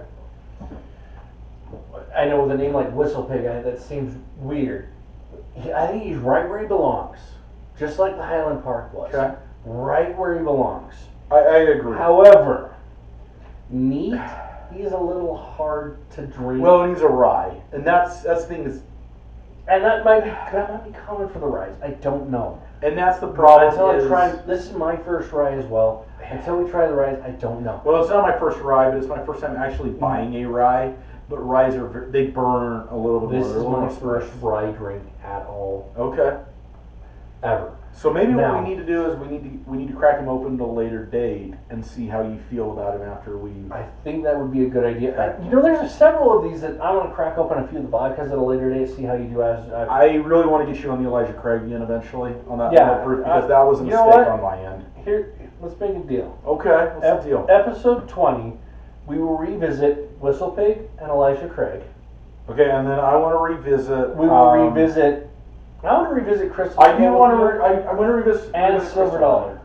I know with a name like Whistle Pig, that seems weird. I think he's right where he belongs. Just like the Highland Park was.
Okay.
Right where he belongs.
I agree.
However, neat, he's a little hard to drink.
Well, he's a rye, and that's the thing is,
and that might be common for the ryes. I don't know.
and that's the problem.
Until I try, this is my first rye as well. Until we try the ryes, I don't know.
Well, it's not my first rye, but it's my first time actually buying a rye. But ryes they burn a little bit
This
more.
is
They're a little
my
more
first
spicy.
rye drink at all,
Okay.
ever.
So maybe
Now-
what we need to do is we need to crack him open at a later date and see how you feel about him after we.
I think that would be a good idea. There's several of these that I want to crack open a few of the vodkas at a later date, see how you do as.
I really want to get you on the Elijah Craig again eventually on that,
Yeah,
on that proof because that was a
you know
mistake
what?
on my end.
Here, let's make a deal.
Okay, what's the deal?
Episode 20, we will revisit Whistle Pig and Elijah Craig.
Okay, and then I want to revisit.
We will revisit. I want to revisit Crystal.
I do want to. I want to revisit
and
revisit
Silver
Crystal
Dollar.
Head.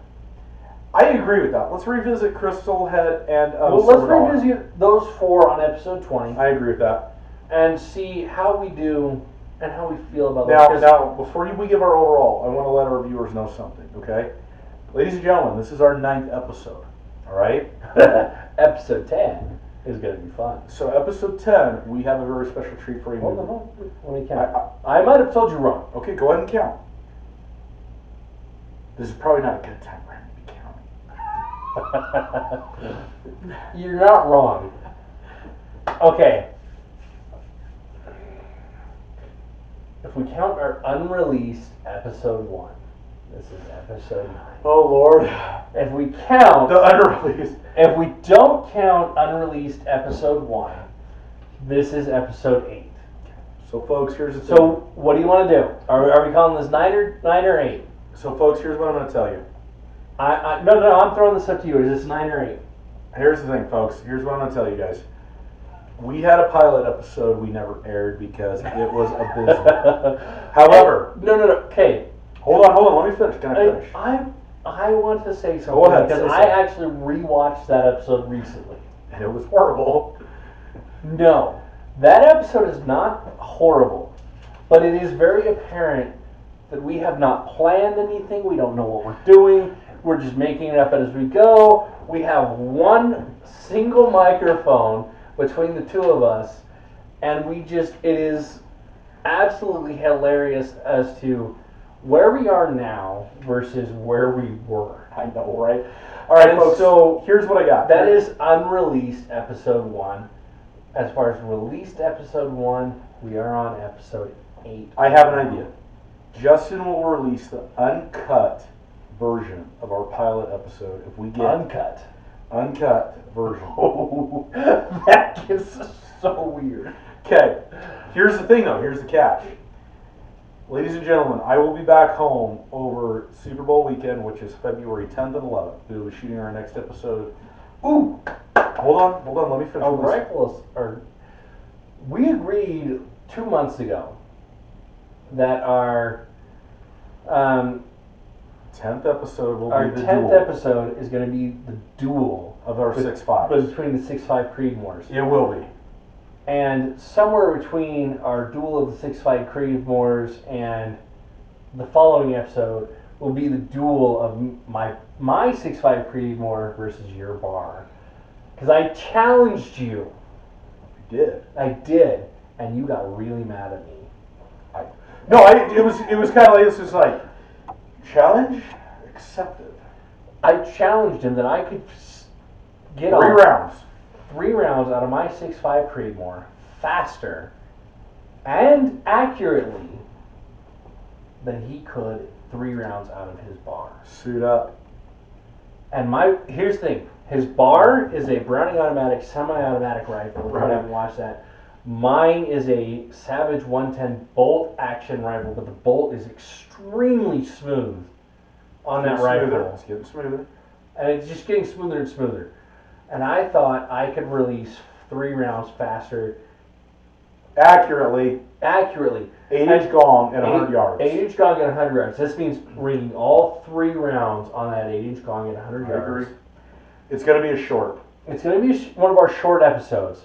I agree with that. Let's revisit Crystal Head and.
Well,
Silver
let's
Dollar.
revisit those four on episode 20
I agree with that.
and see how we do and how we feel about
Now,
those.
before we give our overall, I want to let our viewers know something. Okay, ladies and gentlemen, this is our 9th episode. All right.
Episode 10 is going to be fun.
So episode 10, we have a very special treat for you.
Hold on, let me count. I might have told you wrong.
Okay, go ahead and count. This is probably not a good time for him to be counting.
You're not wrong. Okay. if we count our unreleased episode 1, this is episode 9.
Oh Lord.
If we count
The unreleased.
If we don't count unreleased episode 1, this is episode 8.
So folks, here's the thing.
So what do you want to do? Are we calling this 9 or 8?
So folks, here's what I'm going to tell you.
No, I'm throwing this up to you. Is this 9 or 8?
Here's the thing, folks. Here's what I'm going to tell you guys. We had a pilot episode we never aired because it was abysmal. However,
no. Okay.
Hold on. Let me finish. Can I finish?
I want to say something
Go ahead,
because
say
I
something.
actually rewatched that episode recently.
And it was horrible.
No, that episode is not horrible, but it is very apparent that we have not planned anything. We don't know what we're doing. We're just making it up as we go. We have one single microphone between the two of us, and it is absolutely hilarious as to where we are now versus where we were.
I know, right? All right,
And
folks.
so
here's what I got.
That is unreleased episode 1. As far as released episode 1, we are on episode 8.
I have an idea. Justin will release the uncut version of our pilot episode if we get uncut version.
Oh, that gets so weird.
Okay. Here's the thing, though. Here's the catch. Ladies and gentlemen, I will be back home over Super Bowl weekend, which is February 10th and 11th. We will be shooting our next episode. Ooh! Hold on. Let me finish
Our
this.
rifles are. We agreed 2 months ago that our
10th episode will
our
be the
10th
duel
episode is going to be the duel
of our 6.5.
but between the 6.5 Creedmoors.
It will be.
And somewhere between our duel of the 6.5 Creedmoors and the following episode will be the duel of my 6.5 Creedmoor versus your bar. Because I challenged you.
You did.
I did, and you got really mad at me.
It was kind of like this. Was like challenge accepted.
I challenged him that I could get
3
off
rounds.
3 rounds out of my 6.5 Creedmoor faster and accurately than he could 3 rounds out of his bar.
Suit up.
And here's the thing. His bar is a Browning automatic, semi-automatic rifle. If you haven't watched that. Mine is a Savage 110 bolt action rifle, but the bolt is extremely smooth on that rifle.
It's getting smoother.
And it's just getting smoother and smoother. And I thought I could release 3 rounds faster.
Accurately.
8-inch
gong at 100 yards.
8-inch gong at 100 yards. This means ringing all 3 rounds on that 8-inch gong at 100 yards.
I agree. It's going to be a short.
It's going to be one of our short episodes.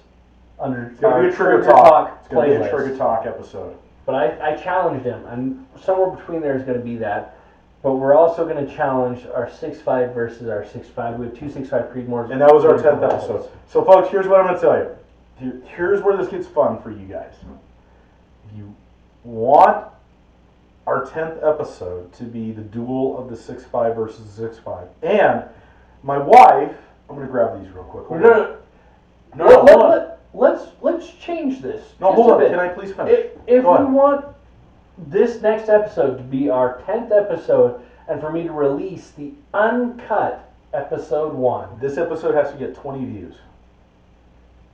It's going to be a trigger talk. It's going to be a
playlist.
trigger talk episode.
But I challenged him, and somewhere between there is going to be that. But we're also going to challenge our 6.5 versus our 6.5. We have 2 6.5 Creedmoors.
And that was our 10th episode. So, folks, here's what I'm going to tell you. Here's where this gets fun for you guys. If you want our 10th episode to be the duel of the 6.5 versus the 6.5, and my wife, I'm going to grab these real quick. Hold on.
Let's change this.
No,
just
hold
a
on.
bit.
Can I please finish?
If
Go
we
ahead.
want this next episode to be our 10th episode, and for me to release the uncut episode 1,
This episode has to get 20 views.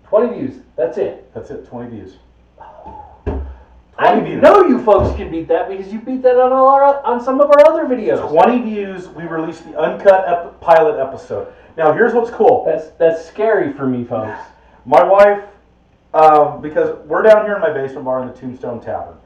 20 views. That's it.
That's it, 20 views.
I
20 views.
know you folks can beat that because you beat that on some of our other videos.
20 views, we released the uncut pilot episode. Now, here's what's cool.
That's scary for me, folks.
My wife, because we're down here in my basement bar in the Tombstone Tavern,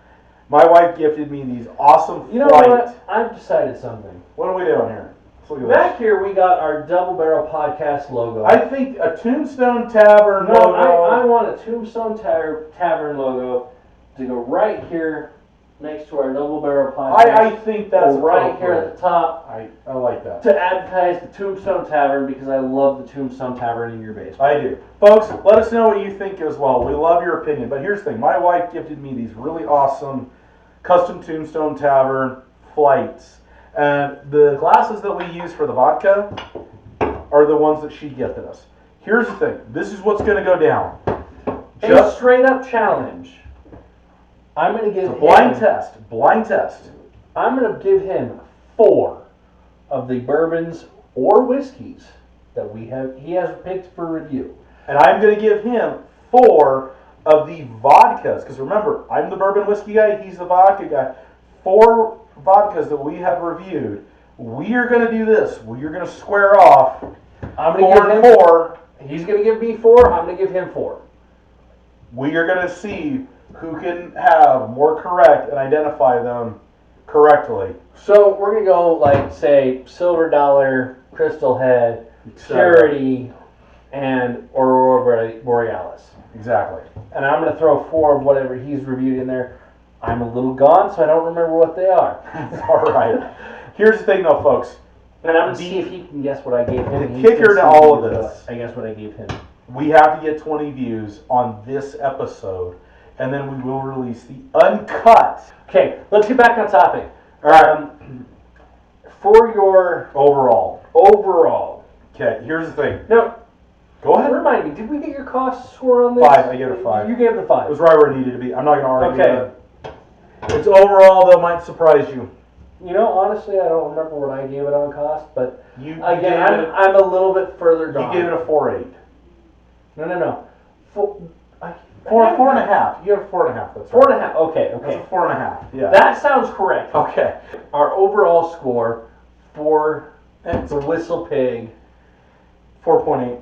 my wife gifted me these awesome
You know
flight.
what? I've decided something.
What are we doing here? Let's look at
Back here, we got our Double Barrel Podcast logo.
this. I think a Tombstone Tavern
No,
logo.
I want a Tombstone Tavern logo to go right here next to our Double Barrel Podcast.
I think that's
or right here
appropriate.
at the top
I like that.
to advertise the Tombstone Tavern because I love the Tombstone Tavern in your basement.
I do. Folks, let us know what you think as well. We love your opinion. But here's the thing. My wife gifted me these really awesome custom Tombstone Tavern flights. And the glasses that we use for the vodka are the ones that she gifted us. Here's the thing. This is what's going to go down.
A straight up challenge. I'm going to give him...
Blind test. Blind test.
I'm going to give him 4 of the bourbons or whiskeys that he has picked for review.
And I'm going to give him 4 of the vodkas. Because remember, I'm the bourbon whiskey guy. He's the vodka guy. 4 vodkas that we have reviewed. We are going to do this. We are going to square off.
I'm going to give him 4. He's going to give me 4. I'm going to give him 4.
We are going to see who can have more correct and identify them correctly.
So we're going to go like, say, Silver Dollar, Crystal Head, Purity, and Aurora Borealis.
Exactly.
And I'm going to throw 4 of whatever he's reviewed in there. I'm a little gone, so I don't remember what they are.
All right. Here's the thing, though, folks.
And I'm going to see if he can guess what I gave him.
The kicker to all of this.
I guess what I gave him.
We have to get 20 views on this episode, and then we will release the uncut.
Okay, let's get back on topic.
All right.
For your
Overall.
Okay,
here's the thing.
No.
Go ahead.
Remind me, did we get your cost score on this?
5. I gave it a 5.
You gave it a 5.
It was right where it needed to be. I'm not going to argue
Okay.
that. It's overall, though, might surprise you.
You know, honestly, I don't remember what I gave it on cost, but
You
again,
gave
I'm a little bit further gone.
You gave it a 4.8.
No.
4.5. You gave it 4.5. That's right.
4.5. Okay.
That's a 4.5. Yeah.
That sounds correct.
Okay.
Our overall score for the Whistle Pig
4.8.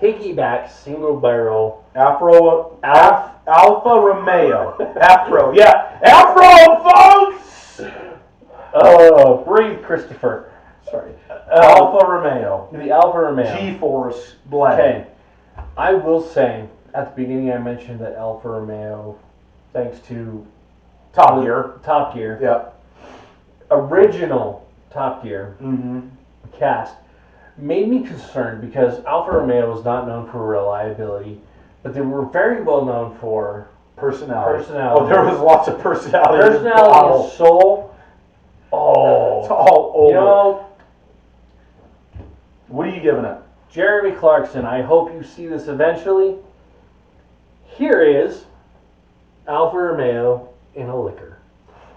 piggyback single barrel
Alfa Romeo. Afro. Yeah. Afro, folks!
Oh, breathe, Christopher.
Sorry. Alfa Romeo.
The Alfa Romeo.
G-Force blend.
Okay. I will say, at the beginning I mentioned that Alfa Romeo, thanks to
Top Gear.
Top Gear,
Yep.
original Top Gear
Mm-hmm.
cast, made me concerned because Alfa Romeo was not known for reliability, but they were very well known for
Personality.
Personality.
Oh, there was lots of personality.
personality and soul. Oh,
It's all over.
you know,
What are you giving it?
Jeremy Clarkson, I hope you see this eventually. Here is Alfa Romeo in a liquor.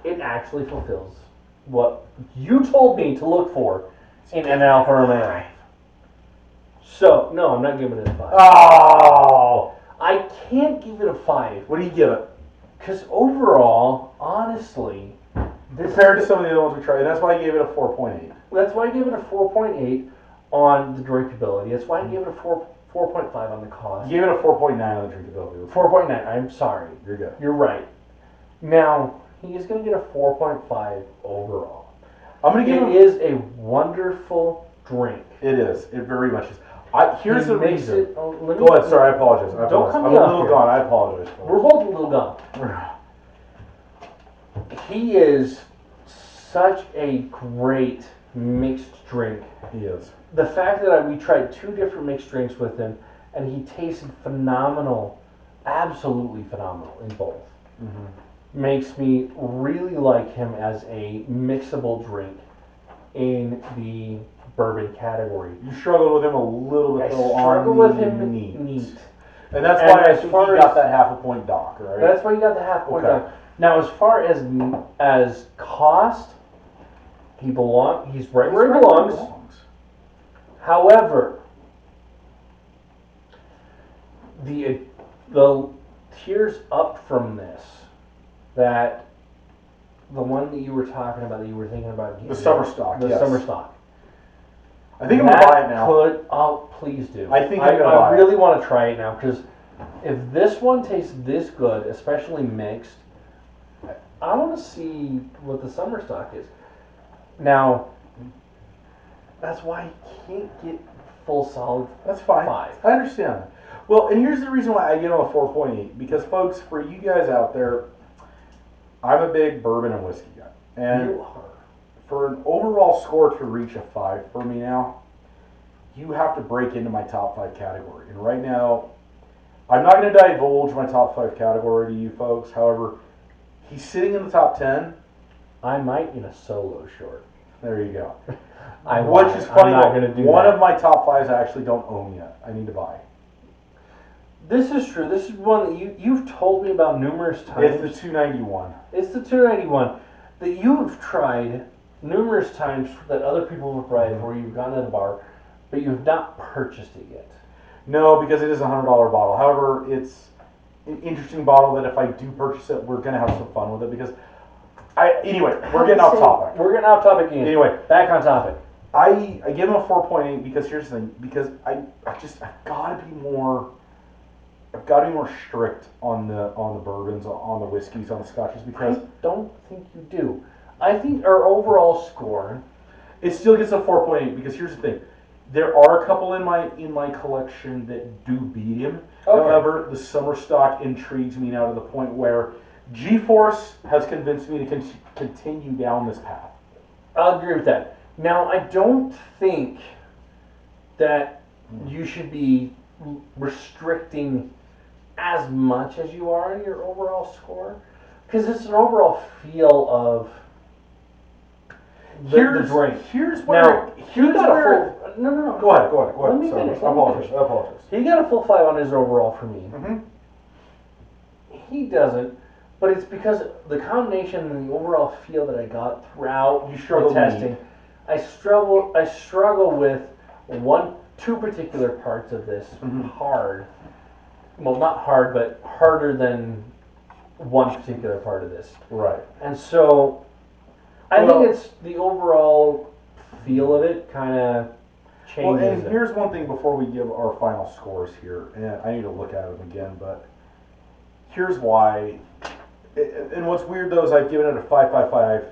It actually fulfills what you told me to look for in an Alfa Romeo. So, no, I'm not giving it a 5.
Oh!
I can't give it a 5
What do you give it?
because overall, honestly, this
Compared to some of the other ones we tried, that's why I gave it a 4.8.
that's why I gave it a 4.8 on the drinkability. That's why I gave it a 4.5 on the cost.
You gave it a 4.9 on the drinkability.
4.9. I'm sorry.
You're good.
You're right. Now, he is going to get a 4.5 overall.
I'm going to give
It
him...
is a wonderful drink.
It is. It very much is. Here's
He
the
makes
reason.
it- oh, let me-
Go ahead. Sorry, I apologize.
Don't cut
I'm
me
a
off
little
here.
gone. I apologize.
We're both a little gone. He is such a great mixed drink.
He is.
The fact that we tried 2 different mixed drinks with him, and he tasted phenomenal, absolutely phenomenal in both, makes me really like him as a mixable drink in the bourbon category.
You struggled with him a little bit
I
though
struggle
on
with
the
him
neat.
neat.
And that's
And
why I
as
think
far
he got
as-
that half a point dock, right?
That's why you got the half point
Okay.
down. Now, as far as cost, he's right where he belongs. However, the tiers up from this, that the one that you were talking about, that you were thinking about getting,
The summer stock,
the
yes.
summer stock.
I think I'm going to buy it now.
Oh, please do.
I think I'm gonna buy
I
it.
really want to try it now because if this one tastes this good, especially mixed, I want to see what the summer stock is. Now, that's why I can't get full solid.
That's fine.
5.
I understand. Well, and here's the reason why I give him a 4.8. Because, folks, for you guys out there, I'm a big bourbon and whiskey guy. And
You are.
for an overall score to reach a 5 for me now, you have to break into my top 5 category. And right now, I'm not going to divulge my top 5 category to you folks. However, he's sitting in the top 10.
I might in a solo short.
There you go.
I'm
Which is funny.
I'm not going to do
One
that.
of my top 5s I actually don't own yet. I need to buy.
This is true. This is one that you've told me about numerous times.
It's the 291.
It's the 291 that you've tried numerous times that other people have tried where you've gone to the bar, but you've not purchased it yet.
No, because it is a $100 bottle. However, it's an interesting bottle that if I do purchase it, we're gonna have some fun with it because anyway, we're getting off topic.
We're getting off topic again.
Anyway,
back on topic.
I give him a 4.8 because here's the thing, because I've gotta be more strict on the bourbons, on the whiskeys, on the scotches because
I don't think you do. I think our overall score,
it still gets a 4.8 because here's the thing. There are a couple in my collection that do beat him.
Okay.
However, the summer stock intrigues me now to the point where G-Force has convinced me to continue down this path.
I'll agree with that. Now, I don't think that you should be restricting as much as you are in your overall score, because it's an overall feel of the drink.
Here's where
Now, he got a full. No.
Go ahead.
Let me
Sorry,
finish.
I apologize.
He got a full 5 on his overall for me.
Mm-hmm.
He doesn't, but it's because the combination and the overall feel that I got throughout
You struggle
the testing. I struggle with two particular parts of this hard. Well, not hard, but harder than one particular part of this.
Right.
And so, I think it's the overall feel of it kind of changes.
Well, and here's one thing before we give our final scores here, and I need to look at them again, but here's why. And what's weird though is I've given it a 5.55,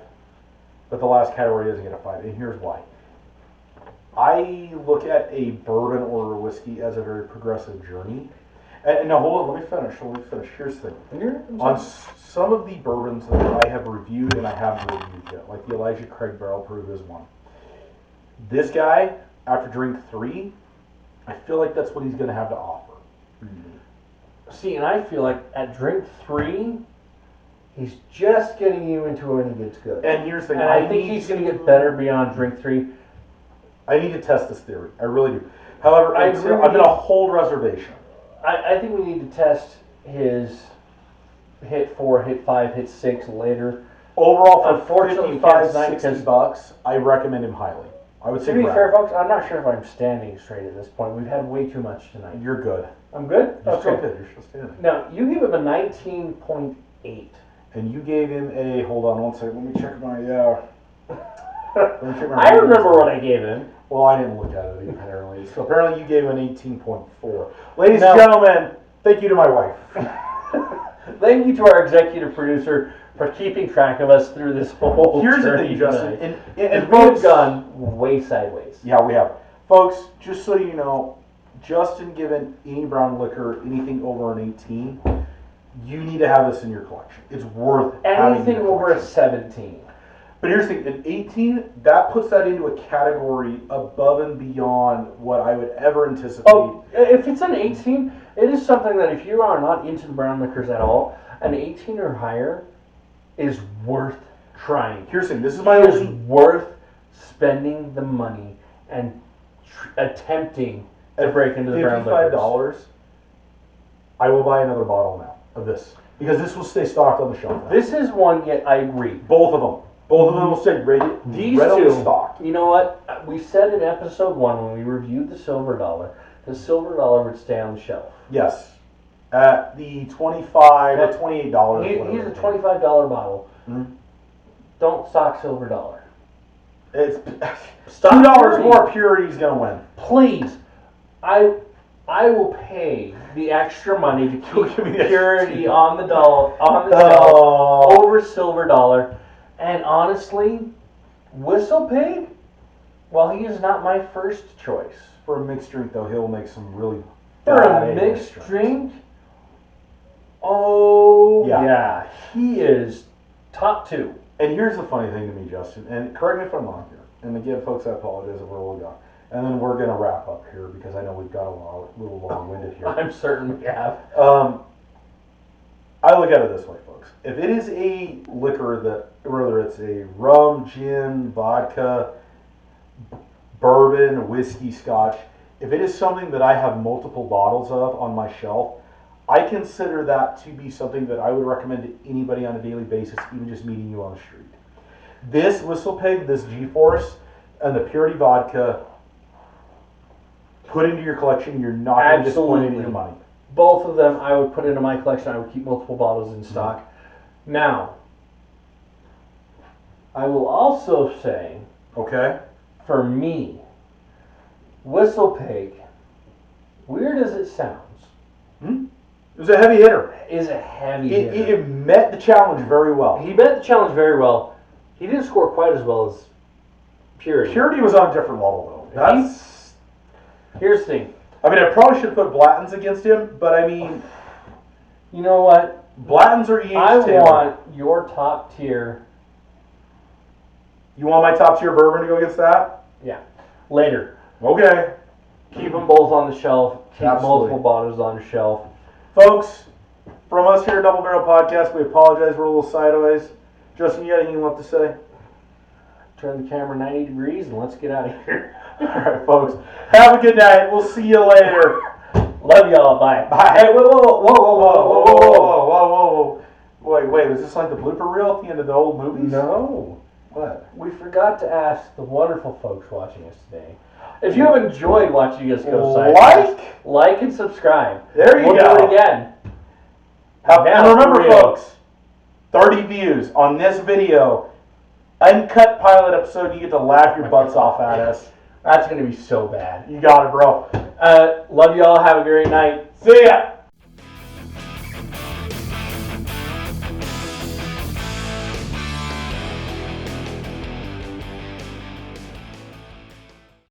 but the last category doesn't get a 5, and here's why. I look at a bourbon or a whiskey as a very progressive journey. And now hold on, let me finish. Here's the thing. On some of the bourbons that I have reviewed and I haven't reviewed yet, like the Elijah Craig Barrel Proof is one. This guy, after drink 3, I feel like that's what he's going to have to offer.
See, and I feel like at drink 3, he's just getting you into when he gets good.
And here's the thing.
And I think he's going to get better beyond drink 3.
I need to test this theory. I really do. However, I'm going to hold reservation.
I think we need to test his hit 4, hit 5, hit 6 later.
Overall, for
Unfortunately,
$55-$60, I recommend him highly. I would say
to be fair, folks, I'm not sure if I'm standing straight at this point. We've had way too much tonight.
You're good.
I'm good?
You're still good. You're still standing.
Now, you gave him a 19.8.
And you gave him a, hold on one second, let me check my,
I remember what I gave him.
Well, I didn't look at it apparently. So apparently you gave him an 18.4. Ladies and gentlemen, thank you to my wife.
Thank you to our executive producer for keeping track of us through this whole
Here's the
journey
thing, Justin.
tonight.
And
we've gone way sideways.
Yeah, we have. Folks, just so you know, Justin given any brown liquor anything over an 18, you need to have this in your collection. It's worth having
anything
in your
over a
collection.
17.
But here's the thing, an 18, that puts that into a category above and beyond what I would ever anticipate.
Oh, if it's an 18, it is something that if you are not into the brown liquors at all, an 18 or higher is worth trying.
Here's the thing, this is my
It is
only...
worth spending the money and attempting to break into the brown liquors.
$55, I will buy another bottle now of this. Because this will stay stocked on the shelf now.
This is one, yet I agree.
Both of them. Both of them will stay
These
readily
two,
stocked.
you know what? We said in episode 1 when we reviewed the silver dollar would stay on the shelf.
Yes. At the $25 or $28.
He's a $25 bottle.
Mm-hmm.
Don't stock silver dollar.
It's
Stock
$2
purity.
more, purity's gonna win.
Please, I will pay the extra money to keep
Give me the
purity
extra
on the shelf over silver dollar. And honestly, Whistle Pig, well, he is not my first choice.
For a mixed drink, though, he'll make some really
For
bad
a mixed
drinks.
drink, oh
Yeah.
yeah, he is top 2.
And here's the funny thing to me, Justin, and correct me if I'm wrong here. And again, folks, I apologize if we're a little gone. And then we're gonna wrap up here because I know we've got a little long-winded here.
I'm certain we have.
I look at it this way, folks. If it is a liquor that, whether it's a rum, gin, vodka, bourbon, whiskey, scotch, if it is something that I have multiple bottles of on my shelf, I consider that to be something that I would recommend to anybody on a daily basis, even just meeting you on the street. This Whistle Pig, this G-Force, and the Purity Vodka, put into your collection. You're not going to disappoint in your money.
Both of them I would put into my collection. I would keep multiple bottles in stock. Mm-hmm. Now, I will also say,
okay,
for me, Whistle Pig, weird as it sounds,
it was a heavy hitter.
Is a heavy hitter.
It met the challenge very well.
He met the challenge very well. He didn't score quite as well as Purity.
Purity was on a different level, though.
Here's the thing.
I mean, I probably should have put Blatton's against him, but I mean,
you know what?
Blatton's or E.H.
I
Taylor.
want your top tier.
You want my top tier bourbon to go against that?
Yeah. Later.
Okay.
Keep them both on the shelf. Keep
Absolutely.
multiple bottles on the shelf.
Folks, from us here at Double Barrel Podcast, we apologize. We're a little sideways. Justin, you got anything left to say?
Turn the camera 90 degrees and let's get out of here.
All right, folks. Have a good night. We'll see you later.
Love y'all. Bye.
Bye.
Hey,
Whoa. Wait, was this like the blooper reel at the end of the old movies?
No.
What?
We forgot to ask the wonderful folks watching us today. If you have enjoyed watching us go sideways, like and subscribe.
There you go.
We'll do it again.
And remember, folks, 30 views on this video. Uncut pilot episode, you get to laugh your butts off at us.
That's going to be so bad.
You got it, bro.
Love y'all. Have a great night.
See ya.